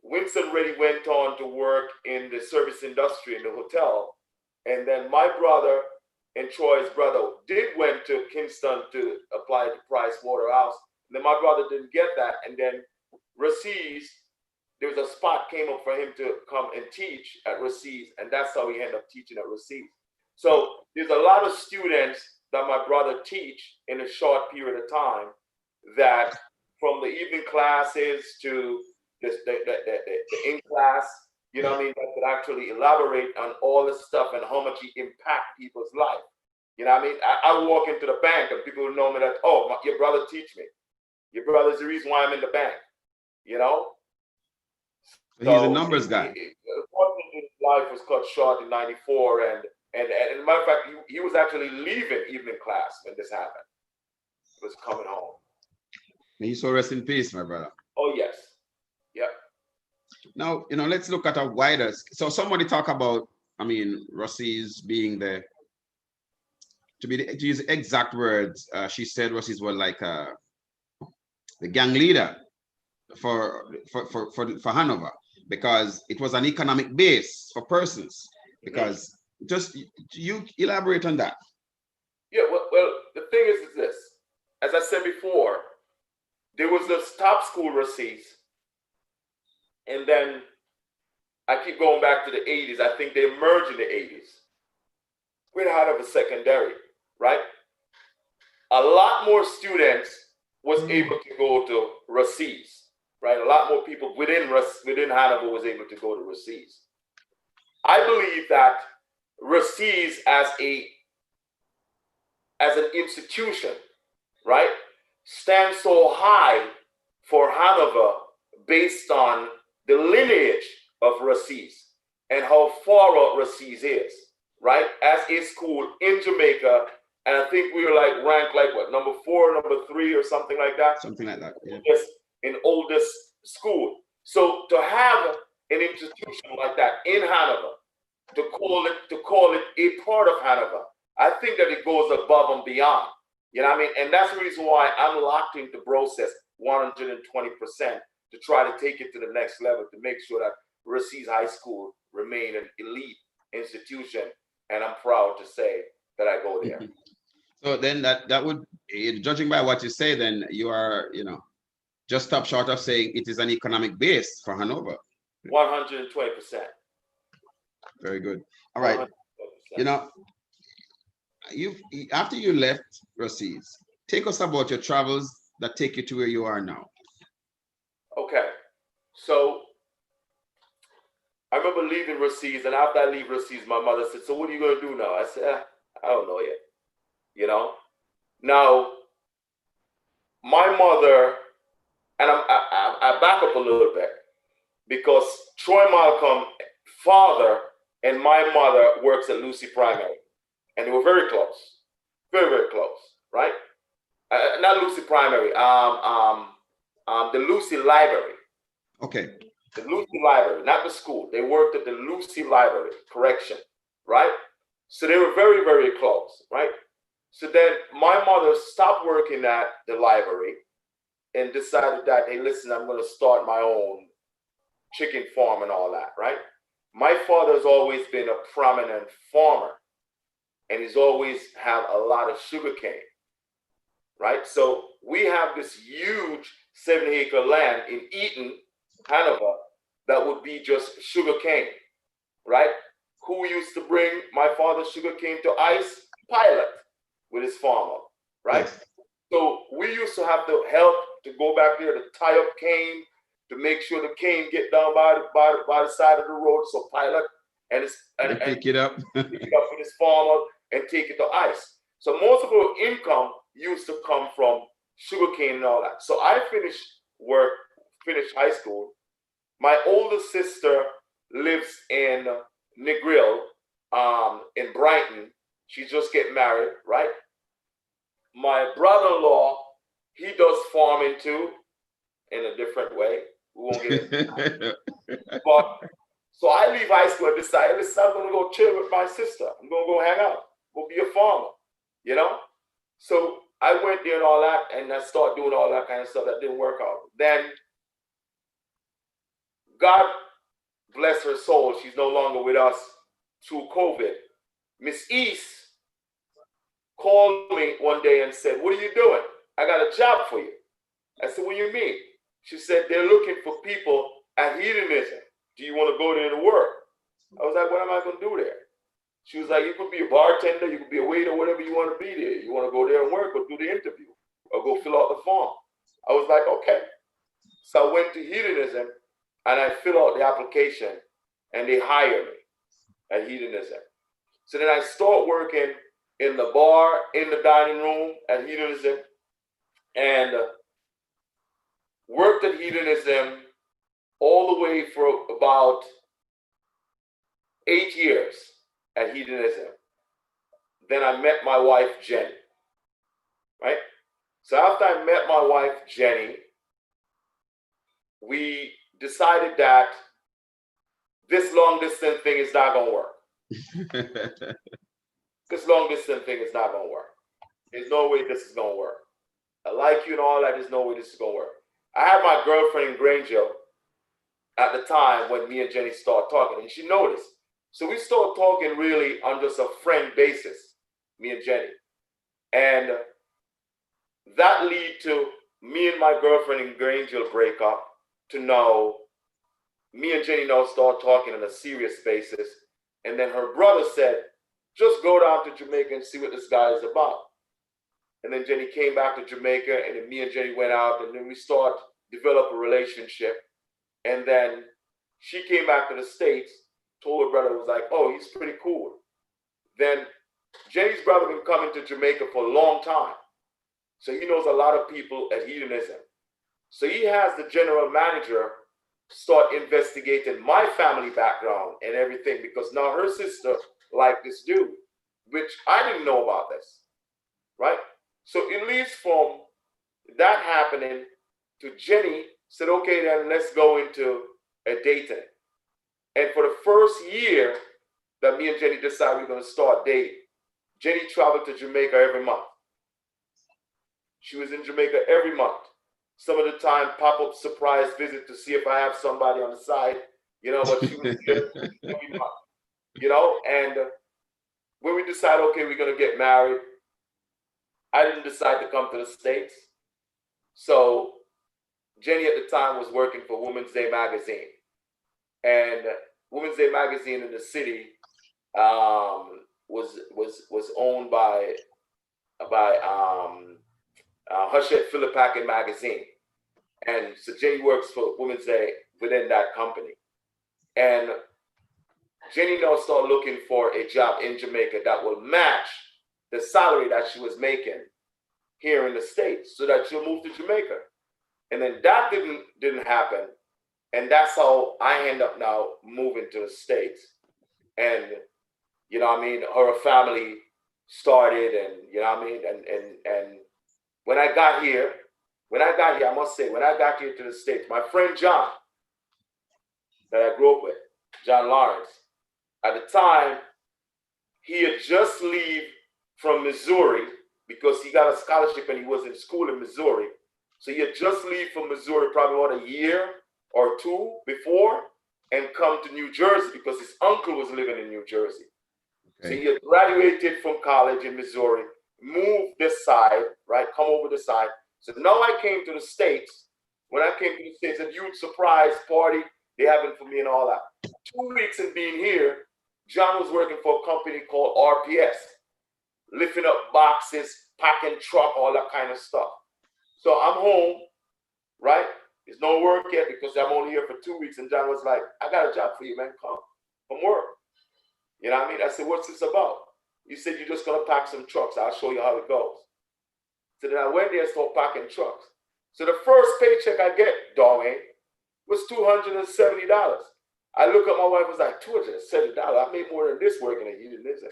Winston Reddy went on to work in the service industry in the hotel. And then my brother and Troy's brother went to Kingston to apply to Price Waterhouse. And then my brother didn't get that. And then Ruseas, there was a spot came up for him to come and teach at Ruseas. And that's how he ended up teaching at Ruseas. So there's a lot of students that my brother teach in a short period of time, that from the evening classes to the in class, you know what I mean, that could actually elaborate on all this stuff and how much he impact people's life. You know what I mean? I walk into the bank and people will know me that, your brother teach me. Your brother's the reason why I'm in the bank, He's a numbers guy. Unfortunately, his life was cut short in '94, and as a matter of fact, he was actually leaving evening class when this happened. He was coming home. May he so rest in peace, my brother. Oh, yes. Yep. Now, let's look at a wider. So somebody talk about, Ruseas being to use exact words, she said Ruseas was like the gang leader for Hanover, because it was an economic base for persons. Because just you elaborate on that. Yeah, well, the thing is this. As I said before, there was this top school Ruseas, and then I keep going back to the 80s. I think they emerged in the 80s. We're out of a secondary, right? A lot more students was able to go to Ruseas, right? A lot more people within Hanover was able to go to Ruseas. I believe that Ruseas as an institution, right, stands so high for Hanover based on the lineage of Ruseas and how far out Ruseas is, right? As a school in Jamaica, and I think we were ranked number 4, number 3, or something like that. Something like that. Yeah. In oldest school. So to have an institution like that in Hanover, to call it a part of Hanover, I think that it goes above and beyond. You know what I mean? And that's the reason why I'm locked into Brosis 120% to try to take it to the next level, to make sure that Ruseas High School remain an elite institution. And I'm proud to say that I go there. So then that would, judging by what you say, then you are, just stop short of saying it is an economic base for Hanover. 120%. Very good. All right. 100%. After you left Ruseas, take us about your travels that take you to where you are now. Okay. So I remember leaving Ruseas, and after I leave Ruseas, my mother said, "So what are you going to do now?" I said, "I don't know yet." Now, my mother, and I back up a little bit, because Troy Malcolm, father, and my mother works at Lucy Primary, and they were very close, very, very close, right? Not Lucy Primary, the Lucy Library. Okay. The Lucy Library, not the school. They worked at the Lucy Library, correction, right? So they were very, very close, right? So then my mother stopped working at the library and decided that, hey, listen, I'm going to start my own chicken farm and all that, right? my father's always been a prominent farmer, and he's always had a lot of sugar cane, right? So we have this huge 70-acre land in Eaton, Hanover, that would be just sugar cane, right? Who used to bring my father's sugar cane to ice? Pilot with his farmer, right? Yes. So we used to have to help to go back there to tie up cane, to make sure the cane get down by the side of the road. So Pilot and Pick it up. pick it up with his farmer and take it to ice. So most of our income used to come from sugarcane and all that. So I finished high school. My older sister lives in Negril, in Brighton. She just get married, right? My brother-in-law, he does farming too, in a different way. We won't get into that. But so I leave high school and decide, listen, I'm gonna go chill with my sister. I'm gonna go hang out, go be a farmer, you know? So I went there and all that, and I started doing all that kind of stuff that didn't work out. Then God bless her soul, she's no longer with us through COVID. Miss East called me one day and said, what are you doing? I got a job for you. I said, what do you mean? She said, they're looking for people at Hedonism. Do you want to go there to work? I was like, what am I going to do there? She was like, you could be a bartender, you could be a waiter, whatever you want to be there. You want to go there and work or do the interview or go fill out the form. I was like, okay. So I went to Hedonism and I filled out the application and they hired me at Hedonism. So then I start working in the bar, in the dining room at Hedonism, and worked at Hedonism all the way for about 8 years at Hedonism. Then I met my wife, Jenny, right? So after I met my wife, Jenny, we decided that this long distance thing is not gonna work. This long distance thing is not gonna work. There's no way this is gonna work. I like you and all that, there's no way this is gonna work. I had my girlfriend in Granger at the time when me and Jenny started talking, and she noticed. So we started talking really on just a friend basis, me and Jenny. And that led to me and my girlfriend in Granger break up, to now me and Jenny now start talking on a serious basis. And then her brother said, just go down to Jamaica and see what this guy is about. And then Jenny came back to Jamaica, and then me and Jenny went out, and then we started develop a relationship. And then she came back to the States, told her brother, was like, oh, he's pretty cool. Then Jenny's brother been coming to Jamaica for a long time. So he knows a lot of people at Hedonism. So he has the general manager start investigating my family background and everything, because now her sister liked this dude, which I didn't know about this, right? So it leads from that happening to Jenny said, okay, then let's go into a dating. And for the first year that me and Jenny decided we we're going to start dating, Jenny traveled to Jamaica every month. She was in Jamaica every month. Some of the time, pop-up surprise visit to see if I have somebody on the side, you know, but she was there every month, you know. And when we decided, okay, we're going to get married, I didn't decide to come to the States. So Jenny at the time was working for Women's Day magazine. And Women's Day magazine in the city was owned by Hushette Philippacket magazine. And so Jenny works for Women's Day within that company. And Jenny now started looking for a job in Jamaica that will match the salary that she was making here in the States, so that she'll move to Jamaica. And then that didn't happen. And that's how I end up now moving to the States. And, you know what I mean, her family started, and, you know what I mean, and when I got here, I must say, when I got here to the States, my friend John, that I grew up with, John Lawrence, at the time, he had just left from Missouri because he got a scholarship and he was in school in Missouri. So he had just left from Missouri probably about a year or two before. and come to New Jersey because his uncle was living in New Jersey. So Okay. he had graduated from college in Missouri, moved this side, right? Come over this side. So now I came to the States. When I came to the States, a huge surprise party they having for me and all that. 2 weeks in being here, John was working for a company called RPS, lifting up boxes, packing truck, all that kind of stuff. So I'm home, right? There's no work yet because I'm only here for 2 weeks. And John was like, I got a job for you, man. Come work. You know what I mean? I said, what's this about? You said you're just gonna pack some trucks. I'll show you how it goes. So then I went there and started packing trucks. So the first paycheck I get, Darwin, was $270. I look at my wife and was like, $270? I made more than this working at hedonism.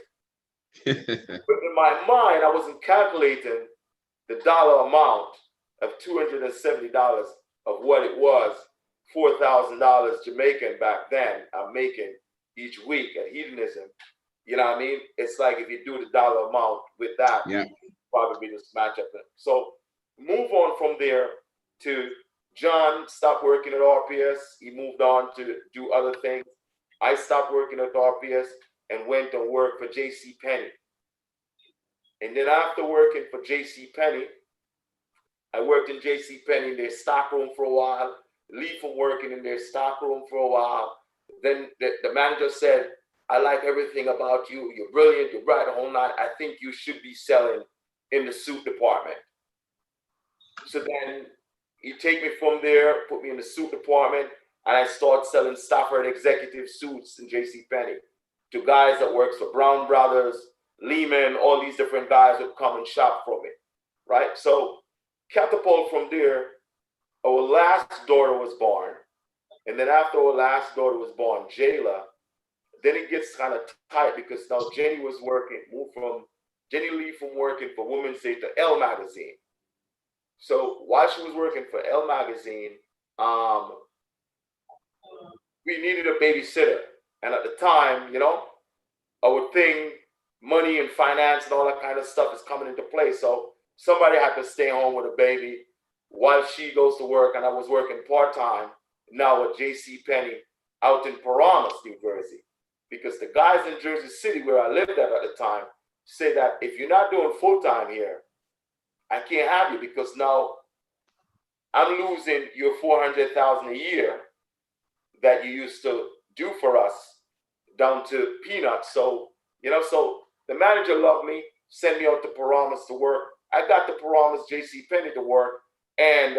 But in my mind, I wasn't calculating the dollar amount of $270 of what it was, $4,000 Jamaican back then, I'm making each week at hedonism. You know what I mean? It's like if you do the dollar amount with that, Yeah. probably just match up. So move on from there to John stopped working at RPS. He moved on to do other things. I stopped working at RPS and went to work for J.C. Penney. And then after working for J.C. Penney, I worked in J.C. Penney in their stockroom for a while, leave from working in their stockroom for a while. Then the manager said, I like everything about you. You're brilliant. You're bright the whole night. I think you should be selling in the suit department. So then he take me from there, put me in the suit department, and I start selling Stafford executive suits in J.C. Penney to guys that works for Brown Brothers, Lehman, all these different guys that come and shop from me, right? So catapult from there, our last daughter was born. And then after our last daughter was born, Jayla, then it gets kind of tight because now Jenny was working, Jenny leave from working for Women's Day to Elle Magazine. So while she was working for Elle Magazine, we needed a babysitter. And at the time, you know, our thing, money and finance and all that kind of stuff is coming into play. So somebody had to stay home with a baby while she goes to work. And I was working part-time now at J.C. Penney out in Paramus, New Jersey. Because the guys in Jersey City where I lived at the time say that if you're not doing full-time here, I can't have you because now I'm losing your $400,000 a year that you used to do for us down to peanuts. So, you know, so the manager loved me, sent me out to Paramus to work. I got to Paramus J.C. Penney to work, and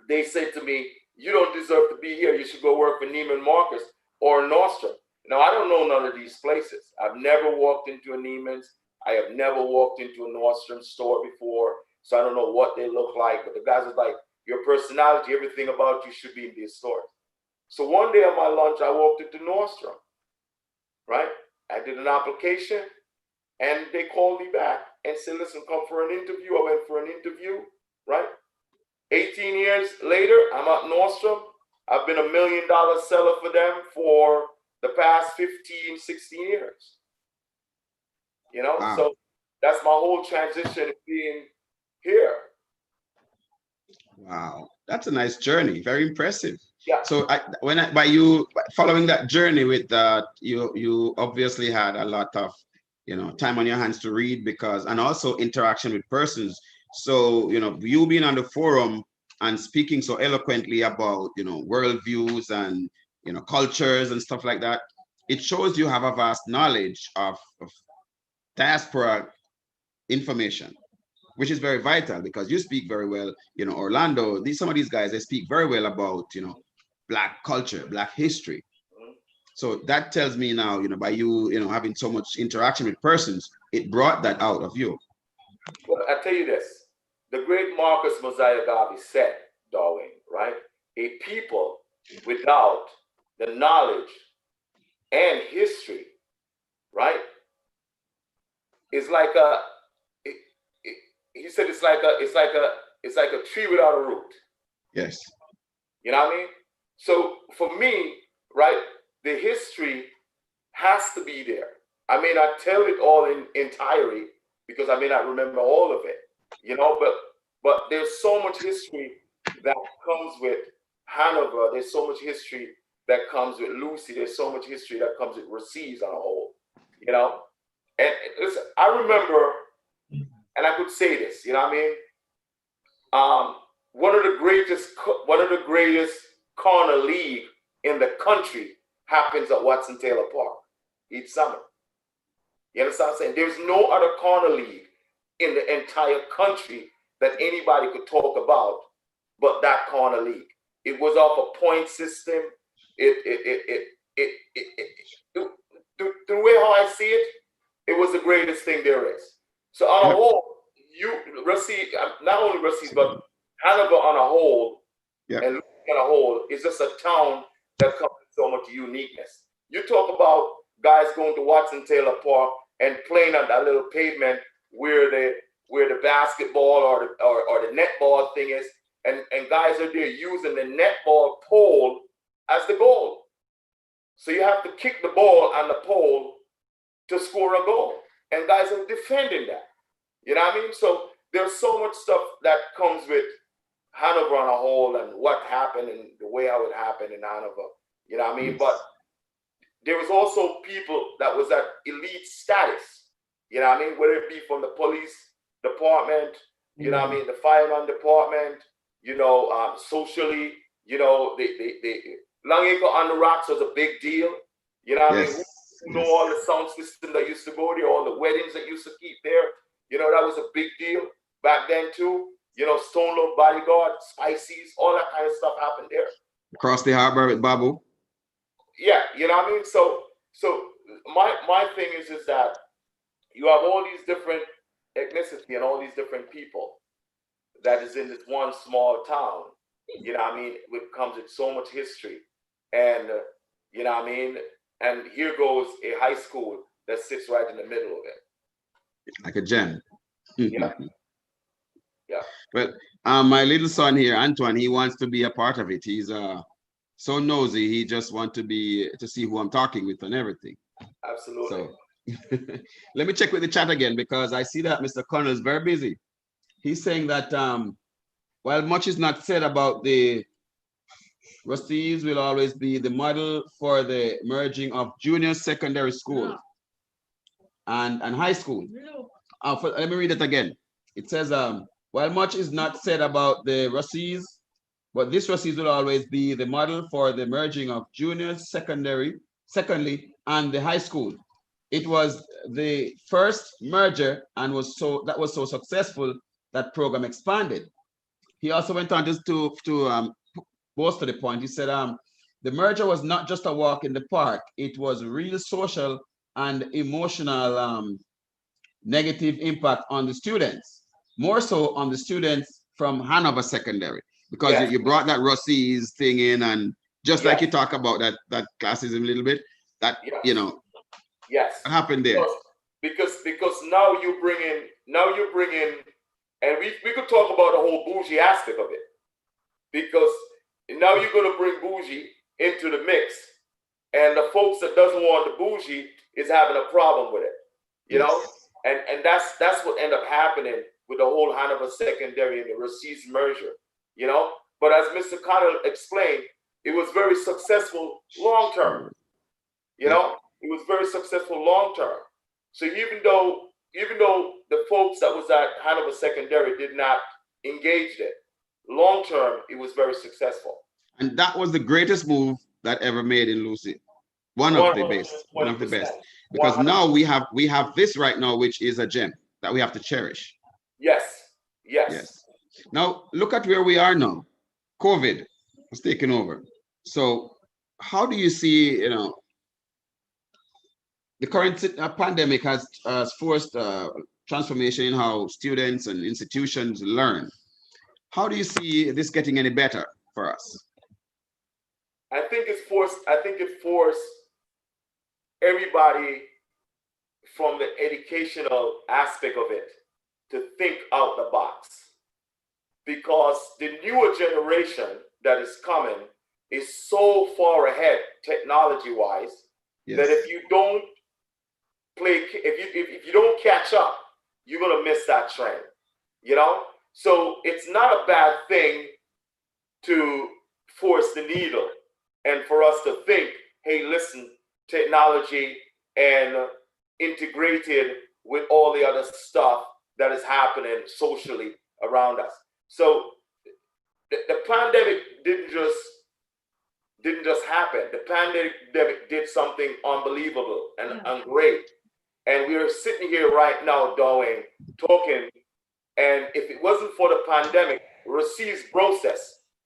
they said to me, you don't deserve to be here. You should go work for Neiman Marcus or Nordstrom. Now, I don't know none of these places. I've never walked into a Neiman's. I have never walked into a Nordstrom store before, so I don't know what they look like. But the guys was like, your personality, everything about you should be in these stores. So one day on my lunch, I walked into Nordstrom, right? I did an application, and they called me back and said, listen, come for an interview. I went for an interview, right? 18 years later, I'm at Nordstrom. I've been $1 million seller for them for the past 15, 16 years. You know, Wow. So that's my whole transition being here. Wow, that's a nice journey. Very impressive. Yeah. So by you following that journey with that, you obviously had a lot of, you know, time on your hands to read and also interaction with persons. So, you know, you being on the forum and speaking so eloquently about, you know, worldviews and, you know, cultures and stuff like that, it shows you have a vast knowledge of diaspora information, which is very vital because you speak very well, you know, Orlando, some of these guys, they speak very well about, you know, Black culture, Black history. So that tells me now, you know, by you, you know, having so much interaction with persons, it brought that out of you. Well, I tell you this, the great Marcus Mosiah Garvey said, Darwin, right? A people without the knowledge and history, right, is like he said it's like a tree without a root. Yes. You know what I mean? So for me, right, the history has to be there. I may not tell it all in entirety because I may not remember all of it, you know, but there's so much history that comes with Hanover, there's so much history that comes with Lucy. There's so much history that comes with Ruseas on a whole, you know. And listen, I remember, and I could say this, you know what I mean? One of the greatest corner league in the country happens at Watson Taylor Park each summer. You understand what I'm saying? There's no other corner league in the entire country that anybody could talk about but that corner league. It was off a point system. The way how I see it, it was the greatest thing there is. So on a whole, not only Ruseas, but Hanover on a whole, and on a whole, is just a town that comes with so much uniqueness. You talk about guys going to Watson Taylor Park and playing on that little pavement where the basketball or the netball thing is, and guys are there using the netball pole as the goal. So you have to kick the ball on the pole to score a goal, and guys are defending that. You know what I mean? So there's so much stuff that comes with Hanover on a whole and what happened and the way how it happened in Hanover. You know what I mean? But there was also people that was at elite status. You know what I mean? Whether it be from the police department, you know what I mean, the fireman department, you know, socially, you know, Long Acre on the Rocks was a big deal. You know what I mean? Who know all the sound system that used to go there, all the weddings that used to keep there. You know, that was a big deal back then too. You know, Stone Love Bodyguard, Spices, all that kind of stuff happened there. Across the harbor with Babu. Yeah, you know what I mean? So my thing is that you have all these different ethnicity and all these different people that is in this one small town. You know what I mean? Which comes with so much history. And you know what I mean? And here goes a high school that sits right in the middle of it. Like a gem. Yeah. Yeah. But my little son here, Antoine, he wants to be a part of it. He's so nosy. He just wants to see who I'm talking with and everything. Absolutely. So let me check with the chat again, because I see that Mr. Connell is very busy. He's saying that while much is not said about the Ruseas will always be the model for the merging of junior secondary school and high school. Let me read it again. It says, while much is not said about the Ruseas, but this Ruseas will always be the model for the merging of junior secondary, and the high school. It was the first merger and was so successful that program expanded. He also went on to boast to the point. He said, the merger was not just a walk in the park. It was real social and emotional negative impact on the students, more so on the students from Hanover Secondary, because you brought that Ruseas thing in, and just like you talk about that classism a little bit, that you know, what happened there. Because now you bring in, and we could talk about the whole bougie aspect of it, because now you're going to bring bougie into the mix, and the folks that doesn't want the bougie is having a problem with it, you know, and that's what ended up happening with the whole Hanover Secondary and the Ruseas merger, you know. But as Mr. Connell explained, it was very successful long term, you know. It was very successful long term. So even though the folks that was at Hanover Secondary did not engage it, long term, it was very successful. And that was the greatest move that ever made in Lucy. One of the best. Because 100%. Now we have this right now, which is a gem that we have to cherish. Yes. Now look at where we are now. COVID has taken over. So how do you see, you know, the current pandemic has forced transformation in how students and institutions learn. How do you see this getting any better for us? I think it forced everybody from the educational aspect of it to think out the box, because the newer generation that is coming is so far ahead technology-wise that if you don't if you don't catch up, you're gonna miss that trend, you know. So it's not a bad thing force the needle and for us to think, hey, listen, technology and integrated with all the other stuff that is happening socially around us. So the pandemic didn't just happen. The pandemic did something unbelievable and great. And we are sitting here right now, Darwin, talking. And if it wasn't for the pandemic, Ruseas Brosis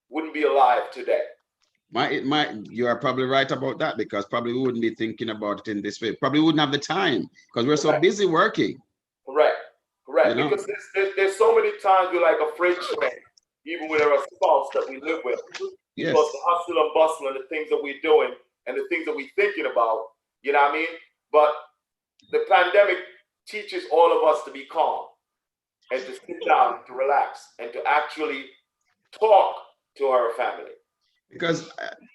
wouldn't be alive today. You are probably right about that, because probably we wouldn't be thinking about it in this way. Probably wouldn't have the time because we're so busy working. Correct. You know? Because there's so many times we're like a freight train, even with our spouse that we live with. Yes. Because the hustle and bustle and the things that we're doing and the things that we're thinking about, you know what I mean? But the pandemic teaches all of us to be calm and to sit down, to relax, and to actually talk to our family. Because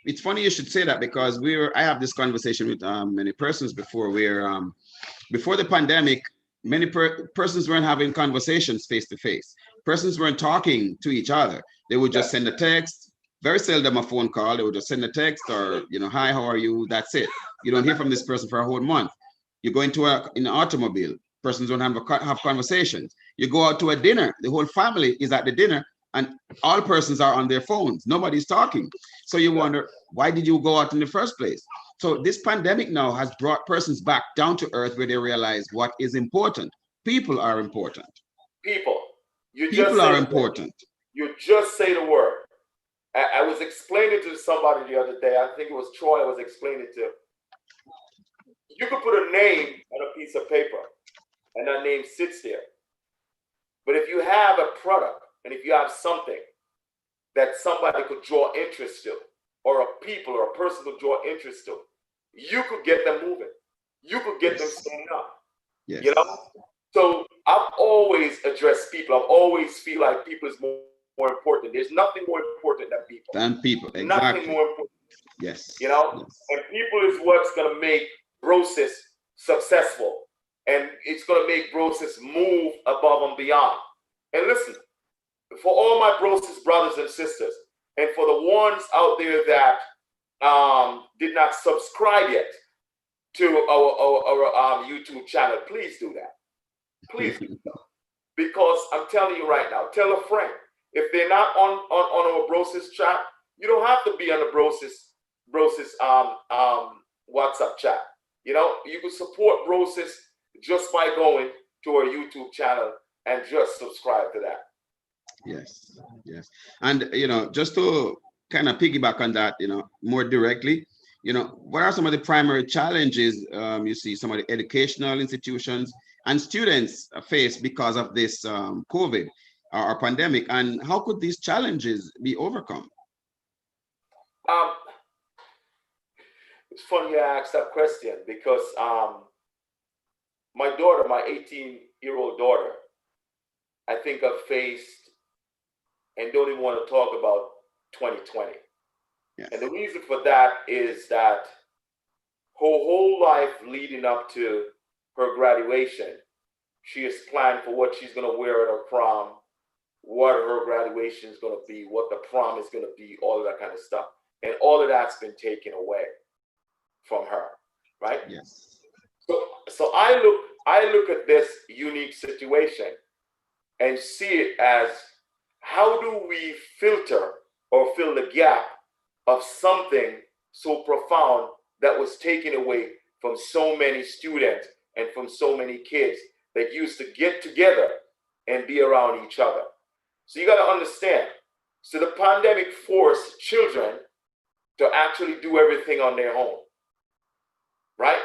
it's funny you should say that, because I have this conversation with many persons before, where before the pandemic, many persons weren't having conversations face to face. Persons weren't talking to each other. They would just send a text, very seldom a phone call. They would just send a text or, hi, how are you? That's it. You don't hear from this person for a whole month. You go into in an automobile, persons don't have conversations. You go out to a dinner, the whole family is at the dinner, and all persons are on their phones. Nobody's talking. So you wonder, why did you go out in the first place? So this pandemic now has brought persons back down to earth, where they realize what is important. People are important. People. People are important. You just say the word. I was explaining to somebody the other day, I think it was Troy I was explaining to. You could put a name on a piece of paper, and that name sits there. But if you have a product, and if you have something that somebody could draw interest to, or a people or a person could draw interest to, you could get them moving. You could get them standing up. Yes. You know? So I've always addressed people. I've always feel like people is more important. There's nothing more important than people. Exactly. Nothing more important. Yes. You know? Yes. And people is what's going to make Brosis successful. And it's going to make Brosis move above and beyond. And listen, for all my Brosis brothers and sisters, and for the ones out there that did not subscribe yet to our YouTube channel, please do that. Please do that. Because I'm telling you right now, tell a friend. If they're not on our Brosis chat, you don't have to be on the Brosis WhatsApp chat. You know, you can support Brosis just by going to our YouTube channel and just subscribe to that. Yes, yes. And, just to kind of piggyback on that, more directly, what are some of the primary challenges you see some of the educational institutions and students face because of this COVID or pandemic, and how could these challenges be overcome? It's funny you asked that question, because my daughter, my 18-year-old daughter, I think I've faced and don't even want to talk about 2020. Yes. And the reason for that is that her whole life leading up to her graduation, she has planned for what she's going to wear at her prom, what her graduation is going to be, what the prom is going to be, all of that kind of stuff. And all of that's been taken away from her, right? Yes. So I look at this unique situation and see it as, how do we filter or fill the gap of something so profound that was taken away from so many students and from so many kids that used to get together and be around each other? So you got to understand. So the pandemic forced children to actually do everything on their own, right?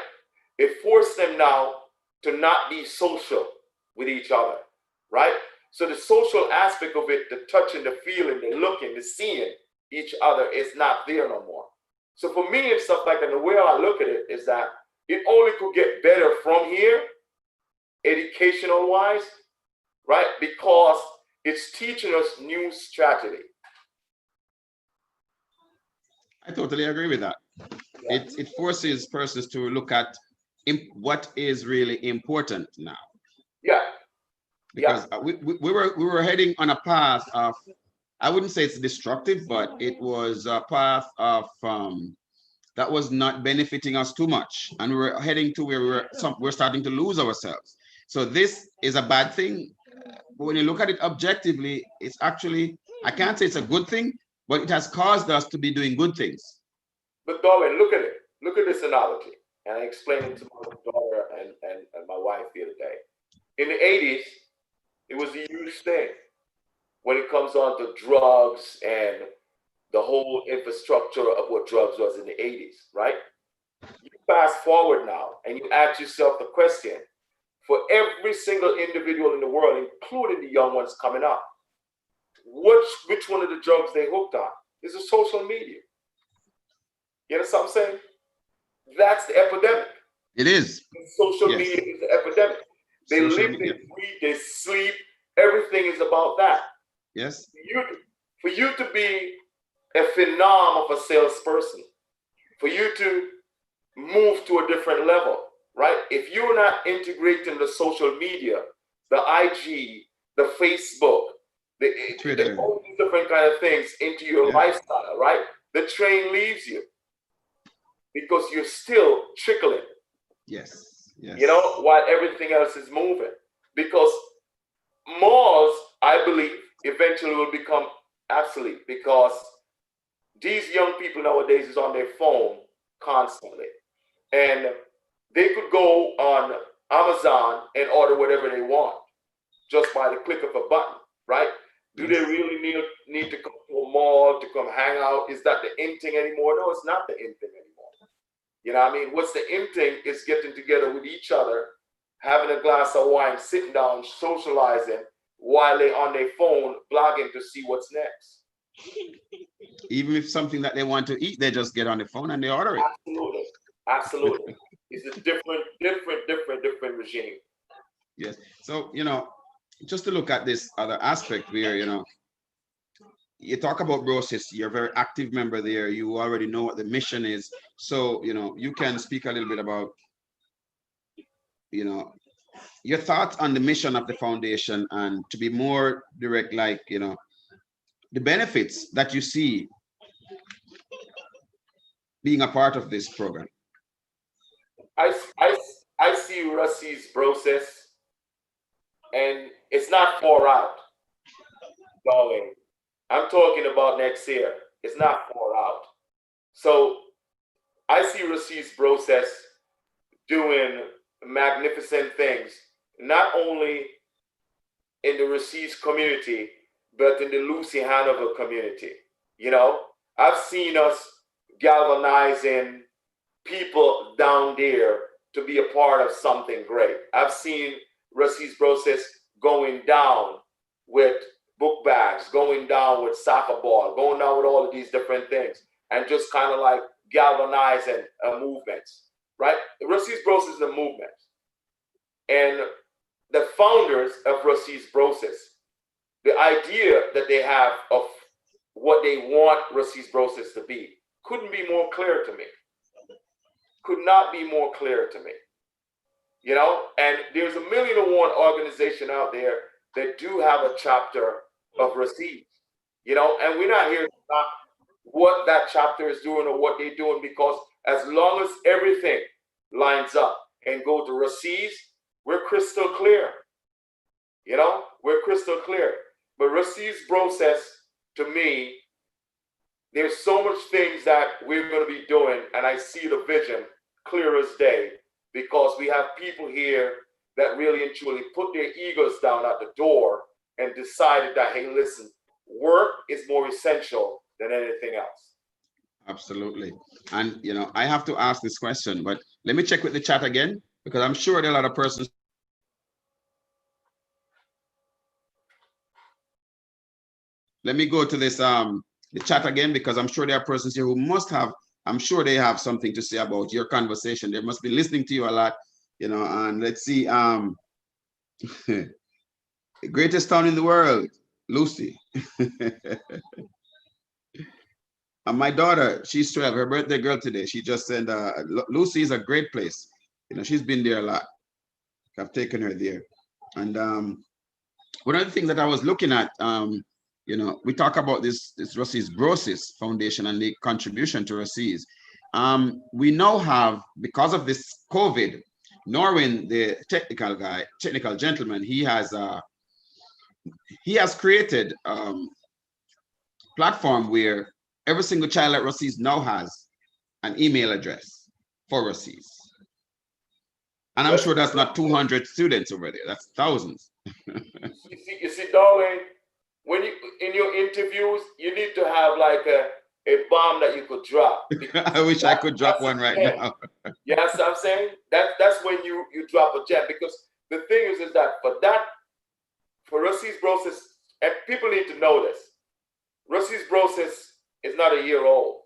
It forced them now to not be social with each other, right? So the social aspect of it, the touching, the feeling, the looking, the seeing each other is not there no more. So for me and stuff like that, the way I look at it is that it only could get better from here, educational wise, right? Because it's teaching us new strategy. I totally agree with that. Yeah. It forces persons to look at what is really important now. Yeah. Because we were heading on a path of I wouldn't say it's destructive, but it was a path of that was not benefiting us too much, and we were heading to where we're starting to lose ourselves. So this is a bad thing, but when you look at it objectively, it's actually, I can't say it's a good thing, but it has caused us to be doing good things. But Darwin, look at it. Look at this analogy. And I explained it to my daughter and my wife the other day. In the 80s, it was a huge thing when it comes on to drugs and the whole infrastructure of what drugs was in the 80s, right? You fast forward now and you ask yourself the question, for every single individual in the world, including the young ones coming up, which one of the drugs they hooked on? Is it social media? You know what I'm saying? That's the epidemic. It is. Social media is the epidemic. They live, they breathe, they sleep. Everything is about that. Yes. For you to be a phenom of a salesperson, for you to move to a different level, right? If you're not integrating the social media, the IG, the Facebook, the all these different kind of things into your lifestyle, right? The train leaves you because you're still trickling. Yes. Yes. You know, while everything else is moving. Because malls, I believe, eventually will become obsolete because these young people nowadays is on their phone constantly. And they could go on Amazon and order whatever they want just by the click of a button, right? Do they really need to come to a mall to come hang out? Is that the in thing anymore? No, it's not the in thing anymore. You know what I mean? What's the in thing is getting together with each other, having a glass of wine, sitting down, socializing while they're on their phone, blogging to see what's next. Even if something that they want to eat, they just get on the phone and they order it. Absolutely. Absolutely. It's a different regime. Yes. So, you know, just to look at this other aspect where, you know, you talk about Brosis, you're a very active member there. You already know what the mission is. So, you know, you can speak a little bit about, you know, your thoughts on the mission of the foundation and to be more direct, like, you know, the benefits that you see being a part of this program. I see Ruseas Brosis, and it's not far out, darling. I'm talking about next year. It's not far out. So I see Ruseas Brosis doing magnificent things, not only in the Ruseas community, but in the Lucy Hanover community. You know, I've seen us galvanizing people down there to be a part of something great. I've seen Ruseas Brosis going down with book bags, going down with soccer ball, going down with all of these different things, and just kind of like galvanizing a movement, right? Ruseas Brosis is a movement. And the founders of Ruseas Brosis, the idea that they have of what they want Ruseas Brosis to be couldn't be more clear to me. Could not be more clear to me. You know, and there's 1,000,001 organization out there that do have a chapter of Ruseas, you know, and we're not here to talk what that chapter is doing or what they're doing, because as long as everything lines up and go to Ruseas, we're crystal clear. You know, we're crystal clear. But Ruseas Brosis, to me, there's so much things that we're going to be doing, and I see the vision clear as day, because we have people here that really and truly put their egos down at the door and decided that, hey, listen, work is more essential than anything else. Absolutely. And, you know, I have to ask this question, but let me check with the chat again, because I'm sure there are a lot of persons. Let me go to this, the chat again, because I'm sure there are persons here who must have, I'm sure they have something to say about your conversation. They must be listening to you a lot, you know, and let's see. The greatest town in the world, Lucy. And my daughter, she's 12, her birthday girl today. She just said, Lucy is a great place. You know, she's been there a lot. I've taken her there. And one of the things that I was looking at, we talk about this Ruseas Brosis Foundation and the contribution to Ruseas. We now have, because of this COVID, Norwin, the technical gentleman, he has created platform where every single child at Ruseas now has an email address for Ruseas. And I'm sure that's not 200 students over there, that's thousands. You see, Darwin, when you in your interviews, you need to have like a bomb that you could drop. I wish I could drop one right now. You know what I'm saying? That's when you drop a gem, because the thing is that for Ruseas Brosis, and people need to know this, Ruseas Brosis is not a year old,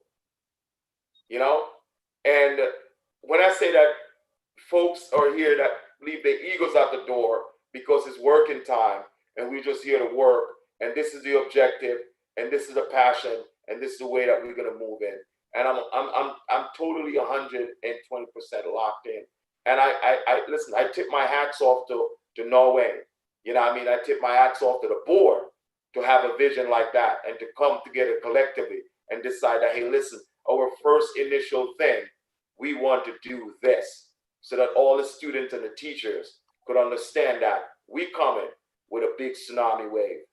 and when I say that folks are here that leave their egos out the door because it's working time and we're just here to work, and this is the objective, and this is the passion, and this is the way that we're gonna move in. And I'm totally 120% locked in. And I listen, I tip my hats off to Norway. I tip my hats off to the board to have a vision like that and to come together collectively and decide that, hey, listen, our first initial thing, we want to do this, so that all the students and the teachers could understand that we coming with a big tsunami wave.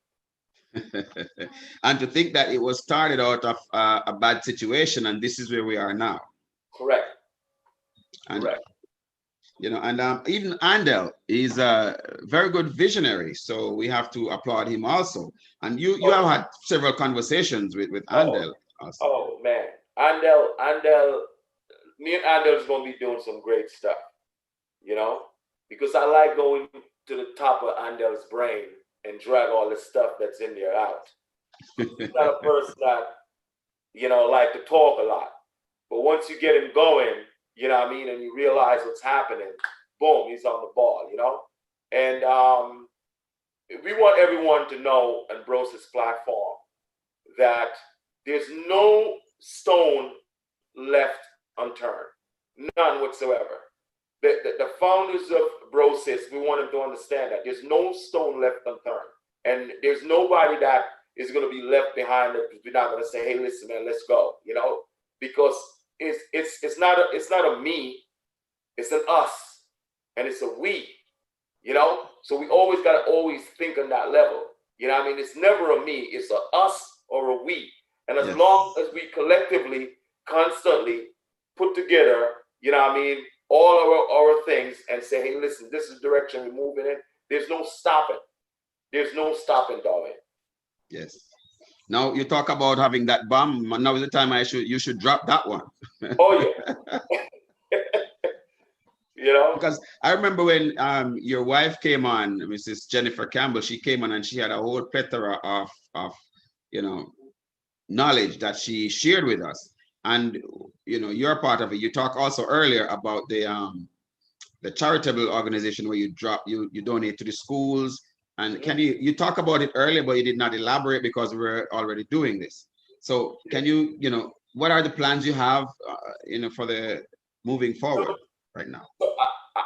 And to think that it was started out of a bad situation, and this is where we are now. Correct. And, correct. And even Andel is a very good visionary, so we have to applaud him also. And you have had several conversations with Andel also. Oh man, Andel, me and Andel is going to be doing some great stuff, because I like going to the top of Andel's brain and drag all the stuff that's in there out. He's not a person that, like to talk a lot. But once you get him going, and you realize what's happening, boom, he's on the ball, And we want everyone to know on Brosis platform that there's no stone left unturned, none whatsoever. The founders of Brosis, we want them to understand that there's no stone left unturned, and there's nobody that is going to be left behind. That we're not going to say, "Hey, listen, man, let's go," because it's not a me, it's an us, and it's a we, So we always got to think on that level, It's never a me, it's a us or a we, and as long as we collectively, constantly put together, all our things and say, hey, listen, this is the direction we're moving in. There's no stopping. There's no stopping, darling. Yes. Now you talk about having that bomb. Now is the time you should drop that one. Oh yeah. Because I remember when your wife came on, Mrs. Jennifer Campbell, she came on and she had a whole plethora of knowledge that she shared with us. And you're part of it. You talked also earlier about the charitable organization where you donate to the schools. And can you talk about it earlier, but you did not elaborate because we're already doing this. So can you what are the plans you have for the moving forward right now? So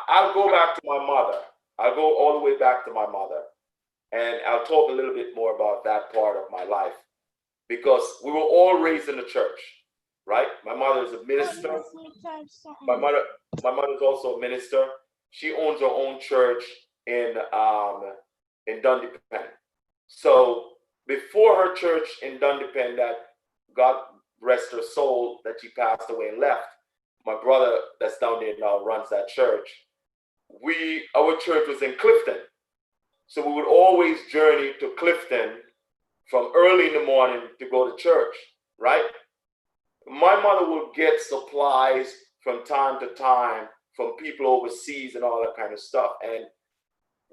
I'll go back to my mother. I'll go all the way back to my mother, and I'll talk a little bit more about that part of my life, because we were all raised in the church. Right? My mother is a minister. My mother is also a minister. She owns her own church in Dundee Pen. So before her church in Dundee Pen, that God rest her soul, that she passed away and left, my brother that's down there now runs that church. Our church was in Clifton. So we would always journey to Clifton from early in the morning to go to church, right? My mother would get supplies from time to time from people overseas and all that kind of stuff. And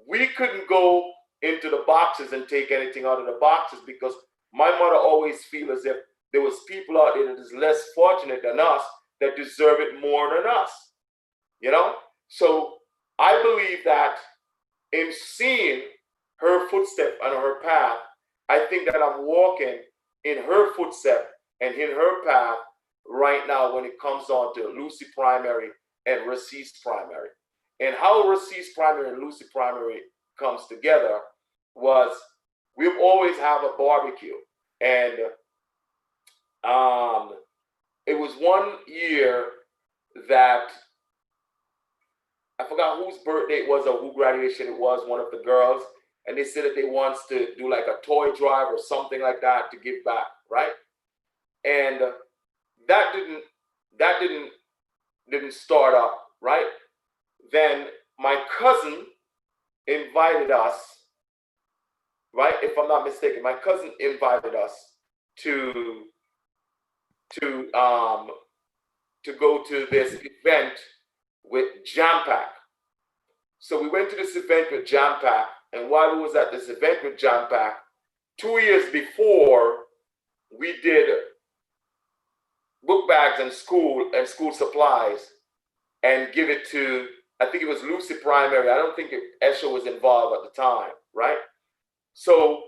we couldn't go into the boxes and take anything out of the boxes, because my mother always feel as if there was people out there that is less fortunate than us that deserve it more than us, So I believe that in seeing her footstep and her path, I think that I'm walking in her footstep and in her path right now when it comes on to Lucy Primary and Ruseas Primary. And how Ruseas Primary and Lucy Primary comes together was we've always have a barbecue. And it was one year that I forgot whose birthday it was or who graduation it was, one of the girls, and they said that they wants to do like a toy drive or something like that to give back, right? And that didn't start up, right? Then my cousin invited us, right? If I'm not mistaken, my cousin invited us to go to this event with Jam Pack. So we went to this event with Jam Pack, and while we was at this event with Jam Pack, 2 years before, we did book bags and school supplies and give it to, I think it was Lucy Primary. I don't think Esha was involved at the time, right? So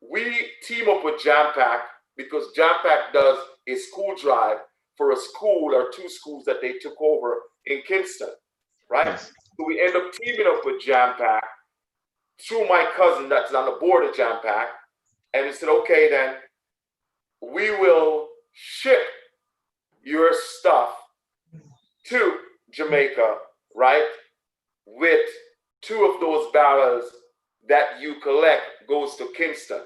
we team up with Jam Pack because Jam Pack does a school drive for a school or two schools that they took over in Kingston, right? Yes. So we end up teaming up with Jam Pack through my cousin that's on the board of Jam Pack, and we said, okay, then we will ship your stuff to Jamaica, right? With 2 of those barrels that you collect goes to Kingston.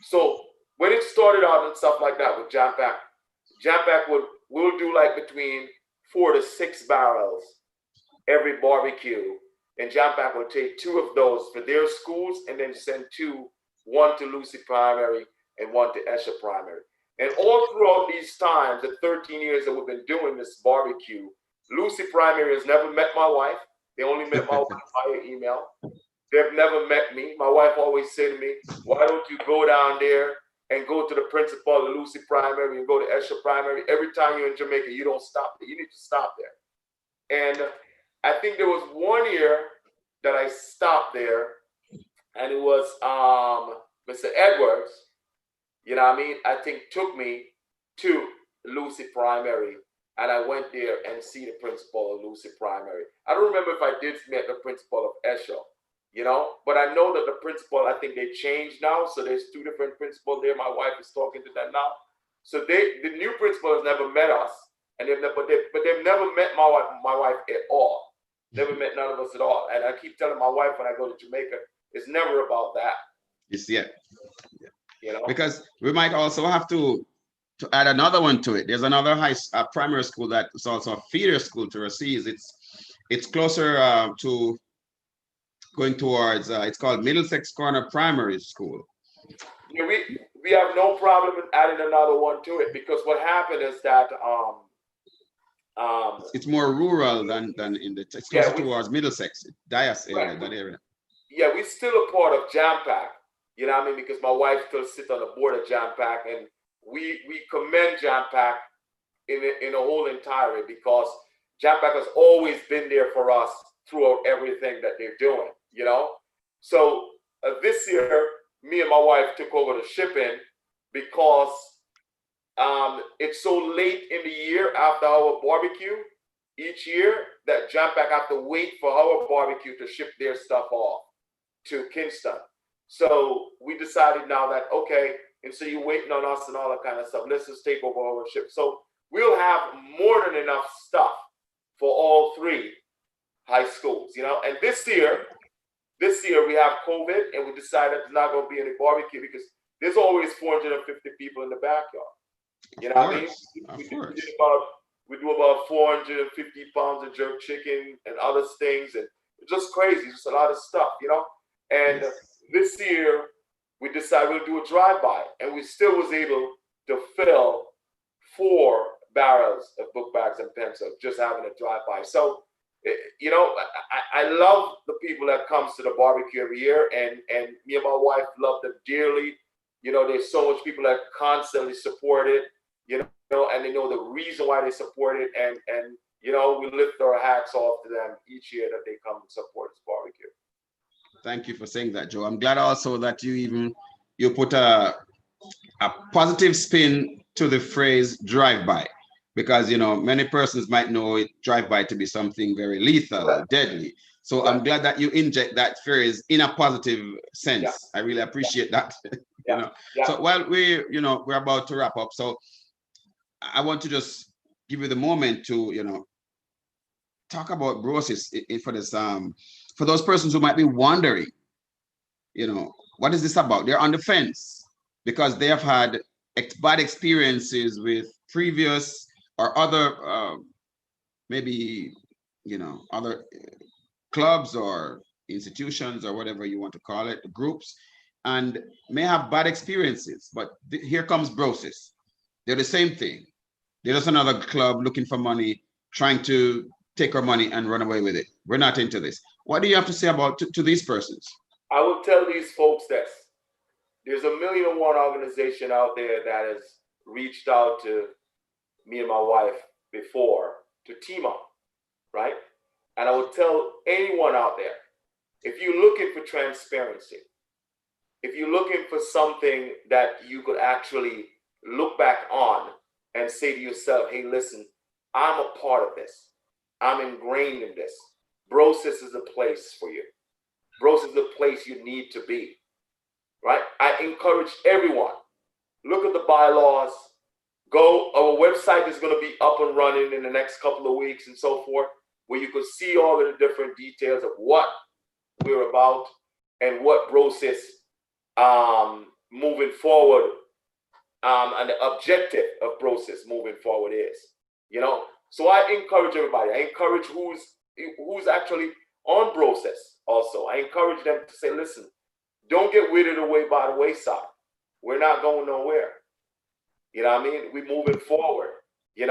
So when it started out and stuff like that with Jam Pack will do like between 4 to 6 barrels every barbecue, and Jam Pack will take 2 of those for their schools and then send 2, 1 to Lucy Primary and 1 to Esha Primary. And all throughout these times, the 13 years that we've been doing this barbecue, Lucy Primary has never met my wife. They only met my wife via email. They've never met me. My wife always said to me, why don't you go down there and go to the principal of Lucy Primary and go to Esha Primary? Every time you're in Jamaica, you don't stop there. You need to stop there. And I think there was one year that I stopped there, and it was Mr. Edwards, you know what I mean? I think took me to Lucy Primary, and I went there and see the principal of Lucy Primary. I don't remember if I did meet the principal of Esha, you know, but I know that the principal, I think they changed now, so there's 2 different principals there. My wife is talking to them now. So the new principal has never met us, and they've never met my wife at all. Never met none of us at all. And I keep telling my wife when I go to Jamaica, it's never about that. You see it. You know? Because we might also have to add another one to it. There's another primary school that is also a feeder school to Ruseas. It's closer to going towards, it's called Middlesex Corner Primary School. Yeah, we have no problem with adding another one to it, because what happened is that it's more rural than in the, it's closer towards Middlesex, Dias area, that area. Yeah, we're still a part of Jam Pack, you know what I mean? Because my wife still sits on the board of Jam Pack, and we commend Jam Pack in a whole entirety, because Jam Pack has always been there for us throughout everything that they're doing, you know? So this year, me and my wife took over the shipping because it's so late in the year after our barbecue each year that Jam Pack have to wait for our barbecue to ship their stuff off to Kingston. So we decided now that, okay, and so you're waiting on us and all that kind of stuff, let's just take over our ship. So we'll have more than enough stuff for all 3 high schools, you know. And this year we have COVID, and we decided there's not going to be any barbecue because there's always 450 people in the backyard. You know what I mean? We do about 450 pounds of jerk chicken and other things, and it's just crazy. Just a lot of stuff, you know. And this year we decided we'll do a drive-by, and we still was able to fill 4 barrels of book bags and pencils just having a drive-by. So, you know, I love the people that comes to the barbecue every year, and me and my wife love them dearly. You know, there's so much people that constantly support it, you know, and they know the reason why they support it, and you know, we lift our hats off to them each year that they come and support this barbecue. Thank you for saying that, Joe. I'm glad also that you put a positive spin to the phrase drive-by, because many persons might know it drive-by to be something very lethal or deadly. So I'm glad that you inject that phrase in a positive sense. I really appreciate that. So while we're about to wrap up, so I want to just give you the moment to talk about Brosis for this for those persons who might be wondering, what is this about? They're on the fence because they have had bad experiences with previous or other maybe other clubs or institutions or whatever you want to call it, groups, and may have bad experiences. But here comes Brosis. They're the same thing. They're just another club looking for money, trying to take our money and run away with it. We're not into this. What do you have to say about to these persons? I will tell these folks this. There's 1,000,001 organization out there that has reached out to me and my wife before to team up, right? And I would tell anyone out there, if you're looking for transparency, if you're looking for something that you could actually look back on and say to yourself, hey, listen, I'm a part of this. I'm ingrained in this. Brosis is a place for you. Brosis is a place you need to be, right? I encourage everyone, look at the bylaws, go, our website is going to be up and running in the next couple of weeks and so forth, where you could see all of the different details of what we're about and what Brosis moving forward and the objective of Brosis moving forward is, So I encourage everybody. I encourage who's actually on Brosis also. I encourage them to say, listen, don't get withered away by the wayside. We're not going nowhere. You know what I mean? We're moving forward. You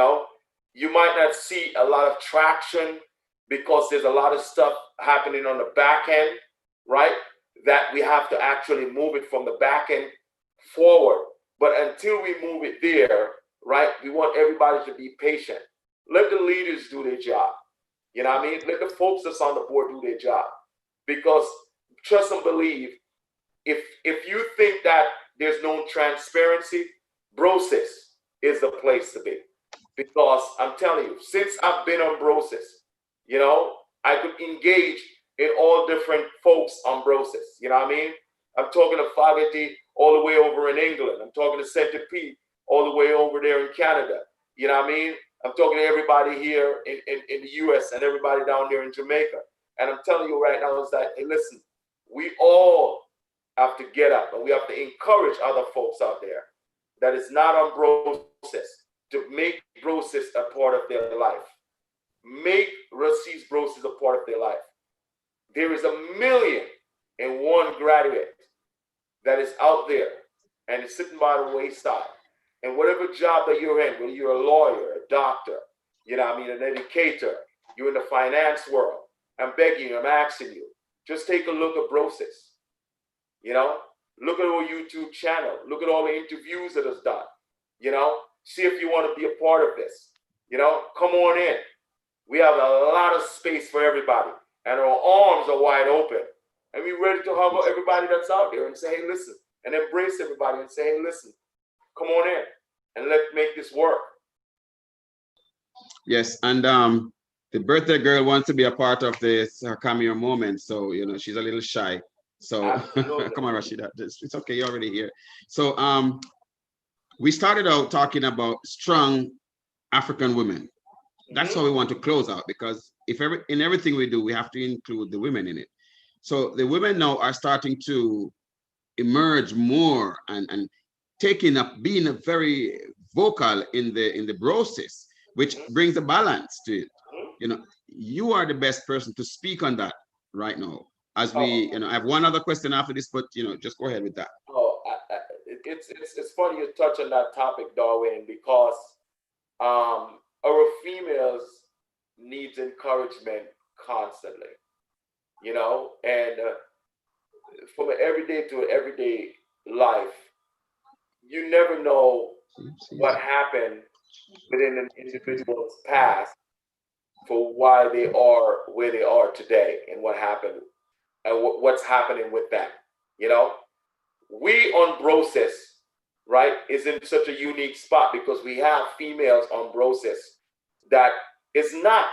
might not see a lot of traction because there's a lot of stuff happening on the back end, right? That we have to actually move it from the back end forward. But until we move it there, right, we want everybody to be patient. Let the leaders do their job. You know what I mean? Let the folks that's on the board do their job. Because trust and believe, if you think that there's no transparency, Brosis is the place to be. Because I'm telling you, since I've been on Brosis, I could engage in all different folks on Brosis. You know what I mean? I'm talking to Fogarty all the way over in England. I'm talking to Centipede all the way over there in Canada. You know what I mean? I'm talking to everybody here in the US and everybody down there in Jamaica. And I'm telling you right now is that, hey, listen, we all have to get up and we have to encourage other folks out there that is not on Brosis to make Brosis a part of their life. Make Ruseas Brosis a part of their life. There is 1,000,001 graduate that is out there and is sitting by the wayside. And whatever job that you're in, whether you're a lawyer, a doctor, an educator, you're in the finance world, I'm begging you, I'm asking you, just take a look at Brosis. Look at our YouTube channel. Look at all the interviews that is done. See if you want to be a part of this. Come on in. We have a lot of space for everybody. And our arms are wide open. And we're ready to hug everybody that's out there and say, hey, listen, and embrace everybody and say, hey, listen, come on in and let's make this work. Yes, and the birthday girl wants to be a part of this her cameo moment, so she's a little shy. So come on, Rashida, it's okay, you're already here. So we started out talking about strong African women. That's how we want to close out, because in everything we do, we have to include the women in it. So the women now are starting to emerge more and taking up, being very vocal in the Brosis, which brings a balance to it. You are the best person to speak on that right now. As we, I have one other question after this, but just go ahead with that. It's funny you touch on that topic, Darwin, because our females needs encouragement constantly, and from an everyday to an everyday life, you never know what happened within an individual's past for why they are where they are today and what happened and what's happening with them. We on Brosis right, is in such a unique spot because we have females on Brosis that is not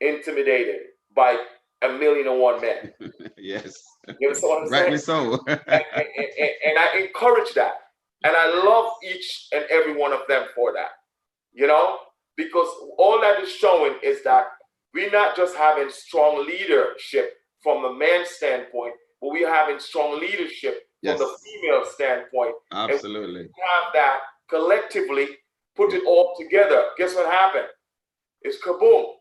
intimidated by 1,000,001 men. Yes. You understand what I'm Rightly saying? so. And I encourage that. And I love each and every one of them for that, you know, because all that is showing is that we're not just having strong leadership from the man's standpoint, but we're having strong leadership from Yes. the female standpoint. Absolutely. And we have that collectively, put it all together. Guess what happened? It's kaboom.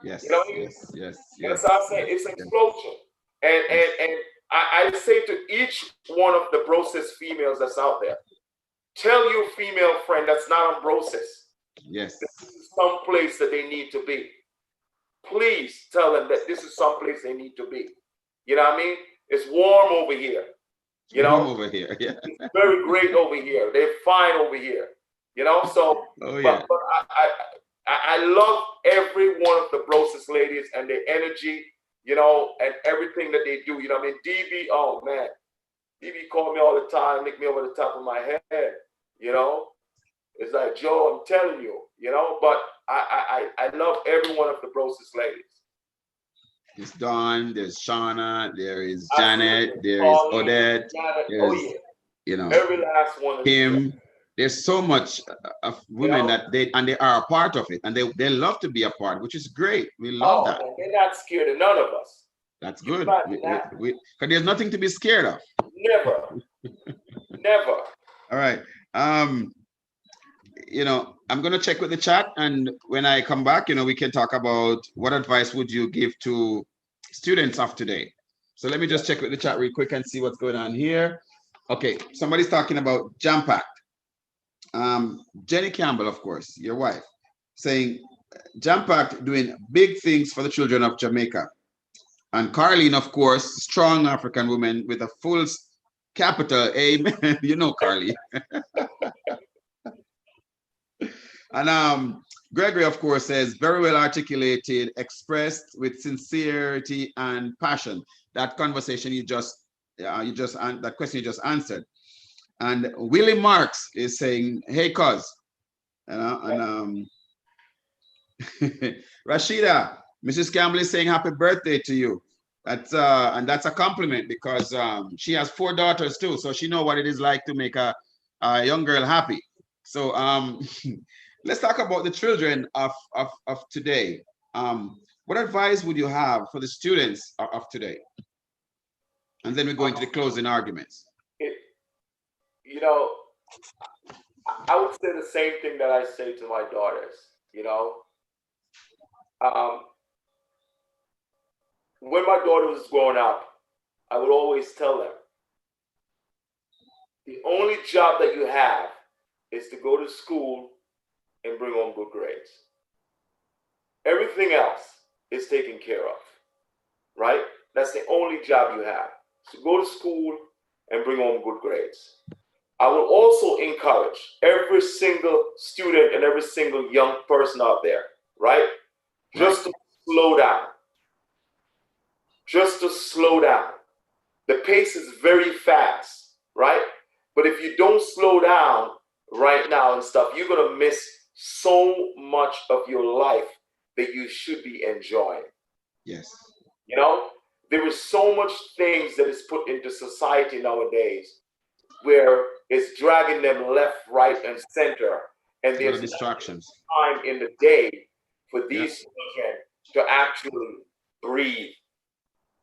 Yes. You know what I mean? Yes. Yes. You Yes. know what I'm saying? It's an explosion. And I say to each one of the Brosis females that's out there, tell your female friend that's not on Brosis, Yes. this is some place that they need to be. Please tell them that this is some place they need to be. You know what I mean? It's warm over here. You know, warm over here. Yeah. It's very great over here. They're fine over here. You know, so Oh yeah. but I love every one of the Brosis ladies and their energy, you know, and everything that they do. You know what I mean? DB, oh man, DB called me all the time, nicked me over the top of my head. You know, it's like, Joe, I'm telling you, you know, but I love every one of the Brosis ladies. There's Dawn, there's Shauna, there is Janet, there is Odette, there's, you know, every last one. Kim. There's so much of women that they are a part of it, and they love to be a part, which is great. We love that. Man, they're not scared of none of us. That's good. Because there's nothing to be scared of. Never. Never. All right. You know, I'm going to check with the chat, and when I come back, you know, we can talk about what advice would you give to students of today. So let me just check with the chat real quick and see what's going on here. Okay, somebody's talking about Jump Pact. Jenny Campbell, of course, your wife, saying Jump Pact doing big things for the children of Jamaica. And Carlene, of course, strong African woman with a full capital, amen. You know, Carly. And Gregory, of course, says very well articulated, expressed with sincerity and passion. That conversation that question you just answered. And Willie Marks is saying, "Hey, cuz," you know, and Rashida, Mrs. Campbell is saying happy birthday to you. That's and that's a compliment because she has 4 daughters too, so she knows what it is like to make a young girl happy. So let's talk about the children of today. What advice would you have for the students of today? And then we go into the closing arguments. You know, I would say the same thing that I say to my daughters, you know. When my daughter was growing up, I would always tell them, the only job that you have is to go to school and bring home good grades. Everything else is taken care of, right? That's the only job you have. So go to school and bring home good grades. I will also encourage every single student and every single young person out there, right? Just to slow down. Just to slow down. The pace is very fast, right? But if you don't slow down right now and stuff, you're going to miss so much of your life that you should be enjoying. Yes. You know, there is so much things that is put into society nowadays where it's dragging them left, right, and center. And there's distractions. Time in the day for these children to actually breathe.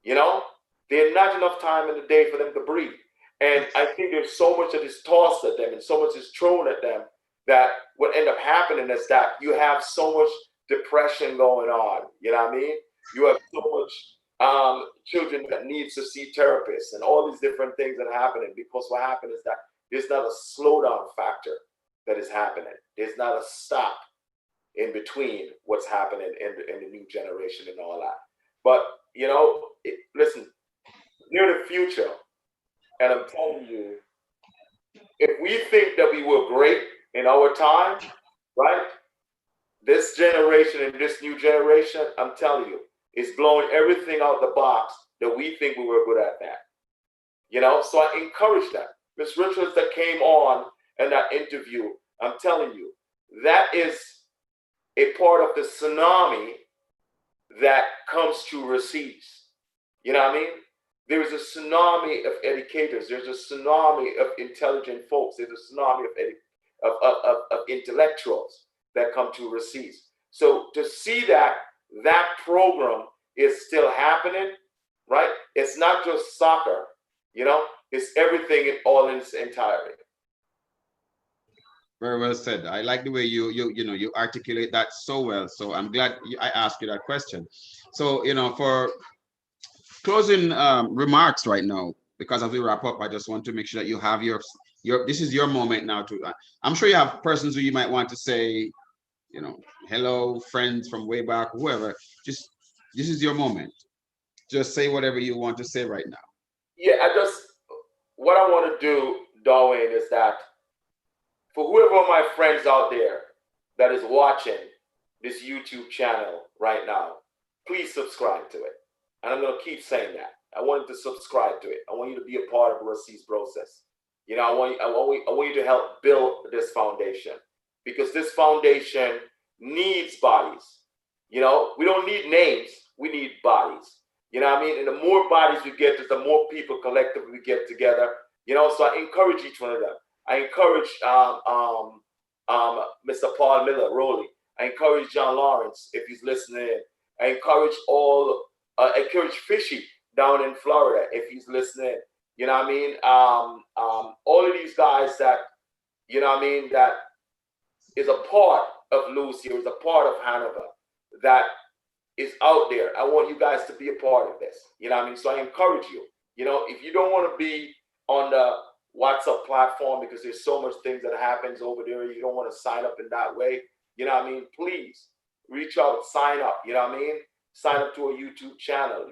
You know, there's not enough time in the day for them to breathe. And I think there's so much that is tossed at them and so much is thrown at them that what end up happening is that you have so much depression going on. You know what I mean? You have so much children that needs to see therapists and all these different things that are happening because what happened is that there's not a slowdown factor that is happening. There's not a stop in between what's happening in the new generation and all that. But, you know, listen, near the future, and I'm telling you, if we think that we were great in our time, right? This generation and this new generation, I'm telling you, is blowing everything out the box that we think we were good at that. You know, so I encourage that. Miss Richards that came on and that interview, I'm telling you, that is a part of the tsunami that comes to Ruseas. You know what I mean? There is a tsunami of educators. There's a tsunami of intelligent folks. There's a tsunami of intellectuals that come to Ruseas. So to see that program is still happening, right? It's not just soccer, you know, it's everything in all in its entirety. Very well said. I like the way you articulate that so well. So I'm glad I asked you that question. So, for closing remarks right now, because as we wrap up, I just want to make sure that you have your this is your moment now to I'm sure you have persons who you might want to say, hello, friends from way back, whoever. Just this is your moment. Just say whatever you want to say right now. Yeah, what I want to do, Darwin, is that for whoever of my friends out there that is watching this YouTube channel right now, please subscribe to it. And I'm going to keep saying that. I want you to subscribe to it. I want you to be a part of Ruseas Brosis. I want you to help build this foundation, because this foundation needs bodies. We don't need names. We need bodies. You know what I mean? And the more bodies we get, the more people collectively we get together. So I encourage each one of them. I encourage Mr. Paul Miller, Rowley. I encourage John Lawrence, if he's listening. I encourage encourage Fishy down in Florida, if he's listening. You know what I mean? All of these guys that, that is a part of Lucy, or is a part of Hanover, that is out there. I want you guys to be a part of this. You know what I mean? So I encourage you. If you don't want to be on the WhatsApp platform because there's so much things that happens over there, you don't want to sign up in that way. You know what I mean? Please reach out, sign up. You know what I mean? Sign up to a YouTube channel.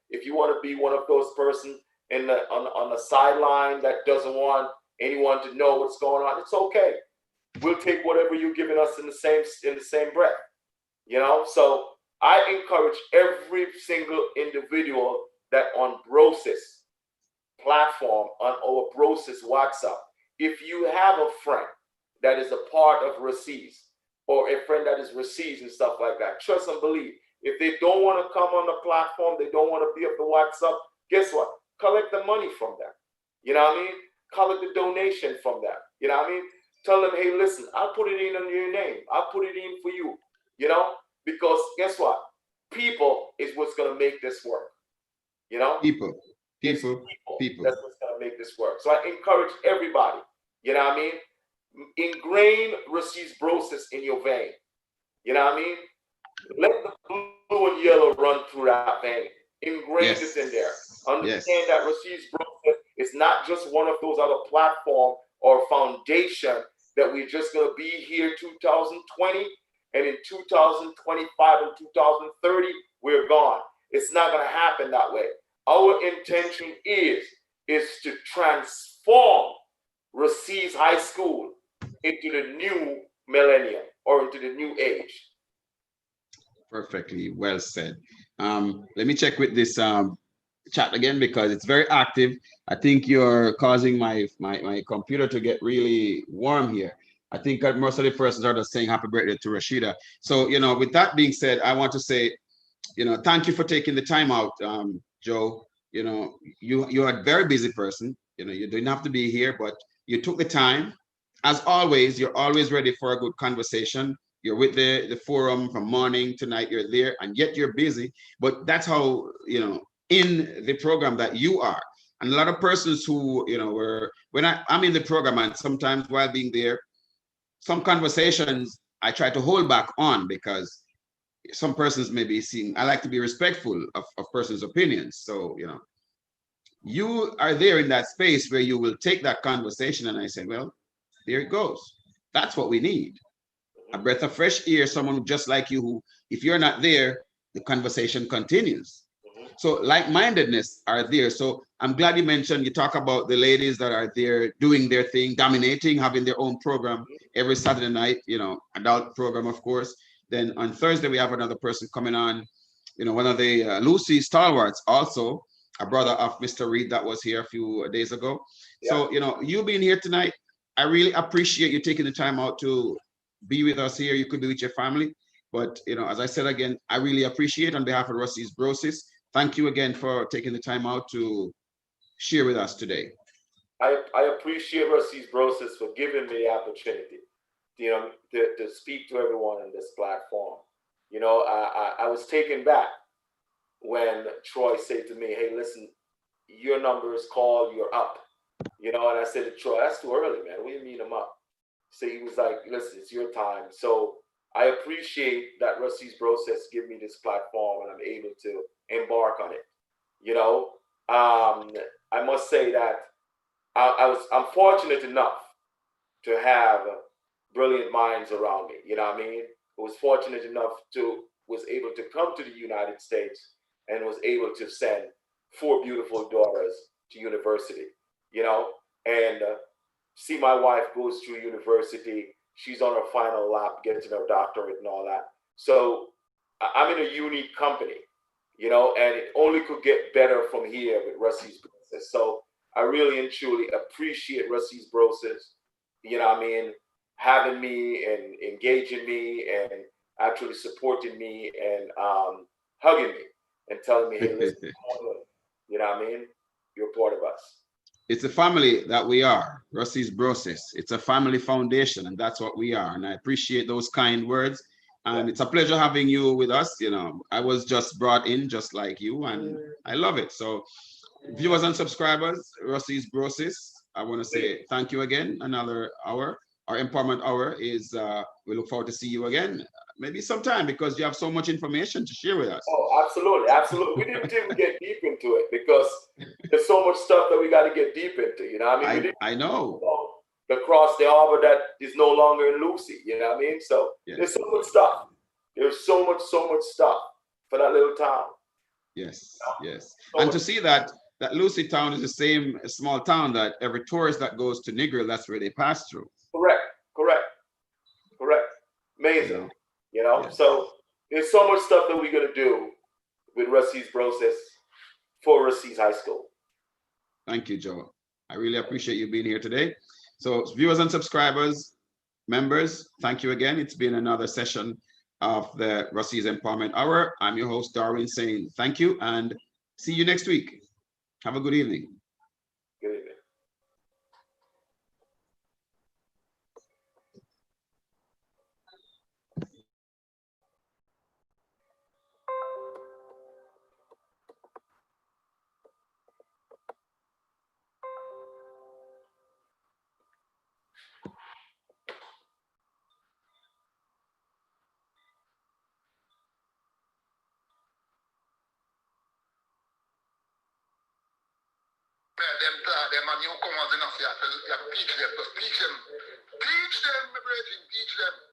If you want to be one of those persons on the sideline that doesn't want anyone to know what's going on, it's okay. We'll take whatever you're giving us in the same breath. So I encourage every single individual that on Brosis platform, on our Brosis WhatsApp, if you have a friend that is a part of Ruseas, or a friend that is Ruseas and stuff like that, trust and believe. If they don't want to come on the platform, they don't want to be up the WhatsApp, guess what? Collect the money from them. You know what I mean? Collect the donation from them. You know what I mean? Tell them, hey, listen, I'll put it in under your name. I'll put it in for you. Because guess what? People is what's going to make this work. People. That's what's going to make this work. So I encourage everybody, you know what I mean? Ingrain Ruseas Brosis in your vein. You know what I mean? Let the blue and yellow run through that vein. Ingrain this in there. Understand that Ruseas Brosis is not just one of those other platform or foundation that we're just going to be here 2020, and in 2025 and 2030, we're gone. It's not going to happen that way. Our intention is to transform Ruseas High School into the new millennium, or into the new age. Perfectly well said. Let me check with this chat again, because it's very active. I think you're causing my computer to get really warm here. I think most of the persons are just saying happy birthday to Rashida. So, with that being said, I want to say, thank you for taking the time out, Joe. You're a very busy person. You didn't have to be here, but you took the time. As always, you're always ready for a good conversation. You're with the forum from morning to night. You're there, and yet you're busy. But that's how, in the program that you are. And a lot of persons who, when I'm in the program, and sometimes while being there, some conversations I try to hold back on, because some persons may be seeing, I like to be respectful of persons' opinions. So, you are there in that space where you will take that conversation, and I say, well, there it goes. That's what we need. A breath of fresh air, someone just like you, who, if you're not there, the conversation continues. So like-mindedness are there. So I'm glad you mentioned, you talk about the ladies that are there doing their thing, dominating, having their own program every Saturday night, adult program, of course. Then on Thursday, we have another person coming on, one of the Lucy stalwarts, also a brother of Mr. Reed that was here a few days ago. Yeah. So, you being here tonight, I really appreciate you taking the time out to be with us here. You could be with your family, but as I said again, I really appreciate on behalf of Ruseas Brosis. Thank you again for taking the time out to share with us today. I appreciate Ruseas Brosis for giving me the opportunity, to speak to everyone on this platform. I was taken back when Troy said to me, "Hey, listen, your number is called, you're up." And I said to Troy, "That's too early, man. What do you mean I'm up?" So he was like, "Listen, it's your time." So I appreciate that Ruseas Brosis give me this platform and I'm able to embark on it. I must say that I'm fortunate enough to have brilliant minds around me. You know what I mean? I was fortunate enough was able to come to the United States and was able to send 4 beautiful daughters to university, and see my wife goes through university. She's on her final lap, getting her doctorate and all that. So I'm in a unique company, and it only could get better from here with Ruseas Brosis. So I really and truly appreciate Ruseas Brosis, having me and engaging me and actually supporting me and hugging me and telling me, "Hey, listen, you're part of us." It's a family that we are, Ruseas Brosis. It's a family foundation, and that's what we are. And I appreciate those kind words. And it's a pleasure having you with us. I was just brought in just like you, and I love it. So viewers and subscribers, Ruseas Brosis, I want to say thank you again. Another hour. Our empowerment hour is, we look forward to see you again, maybe sometime, because you have so much information to share with us. Oh, absolutely. Absolutely. We didn't even get deep into it because there's so much stuff that we got to get deep into. I know. Across the harbor that is no longer in Lucy. So there's so much stuff. There's so much stuff for that little town. Yes, yes. And to see that Lucy town is the same small town that every tourist that goes to Negril, that's where they pass through. Correct. Amazing. Yes. So there's so much stuff that we're going to do with Ruseas Brosis for Ruseas High School. Thank you, Joe. I really appreciate you being here today. So viewers and subscribers, members, thank you again. It's been another session of the Ruseas Empowerment Hour. I'm your host, Darwin, saying thank you and see you next week. Have a good evening. Good evening. Them a newcomers in Seattle, teach them, my brethren, teach them.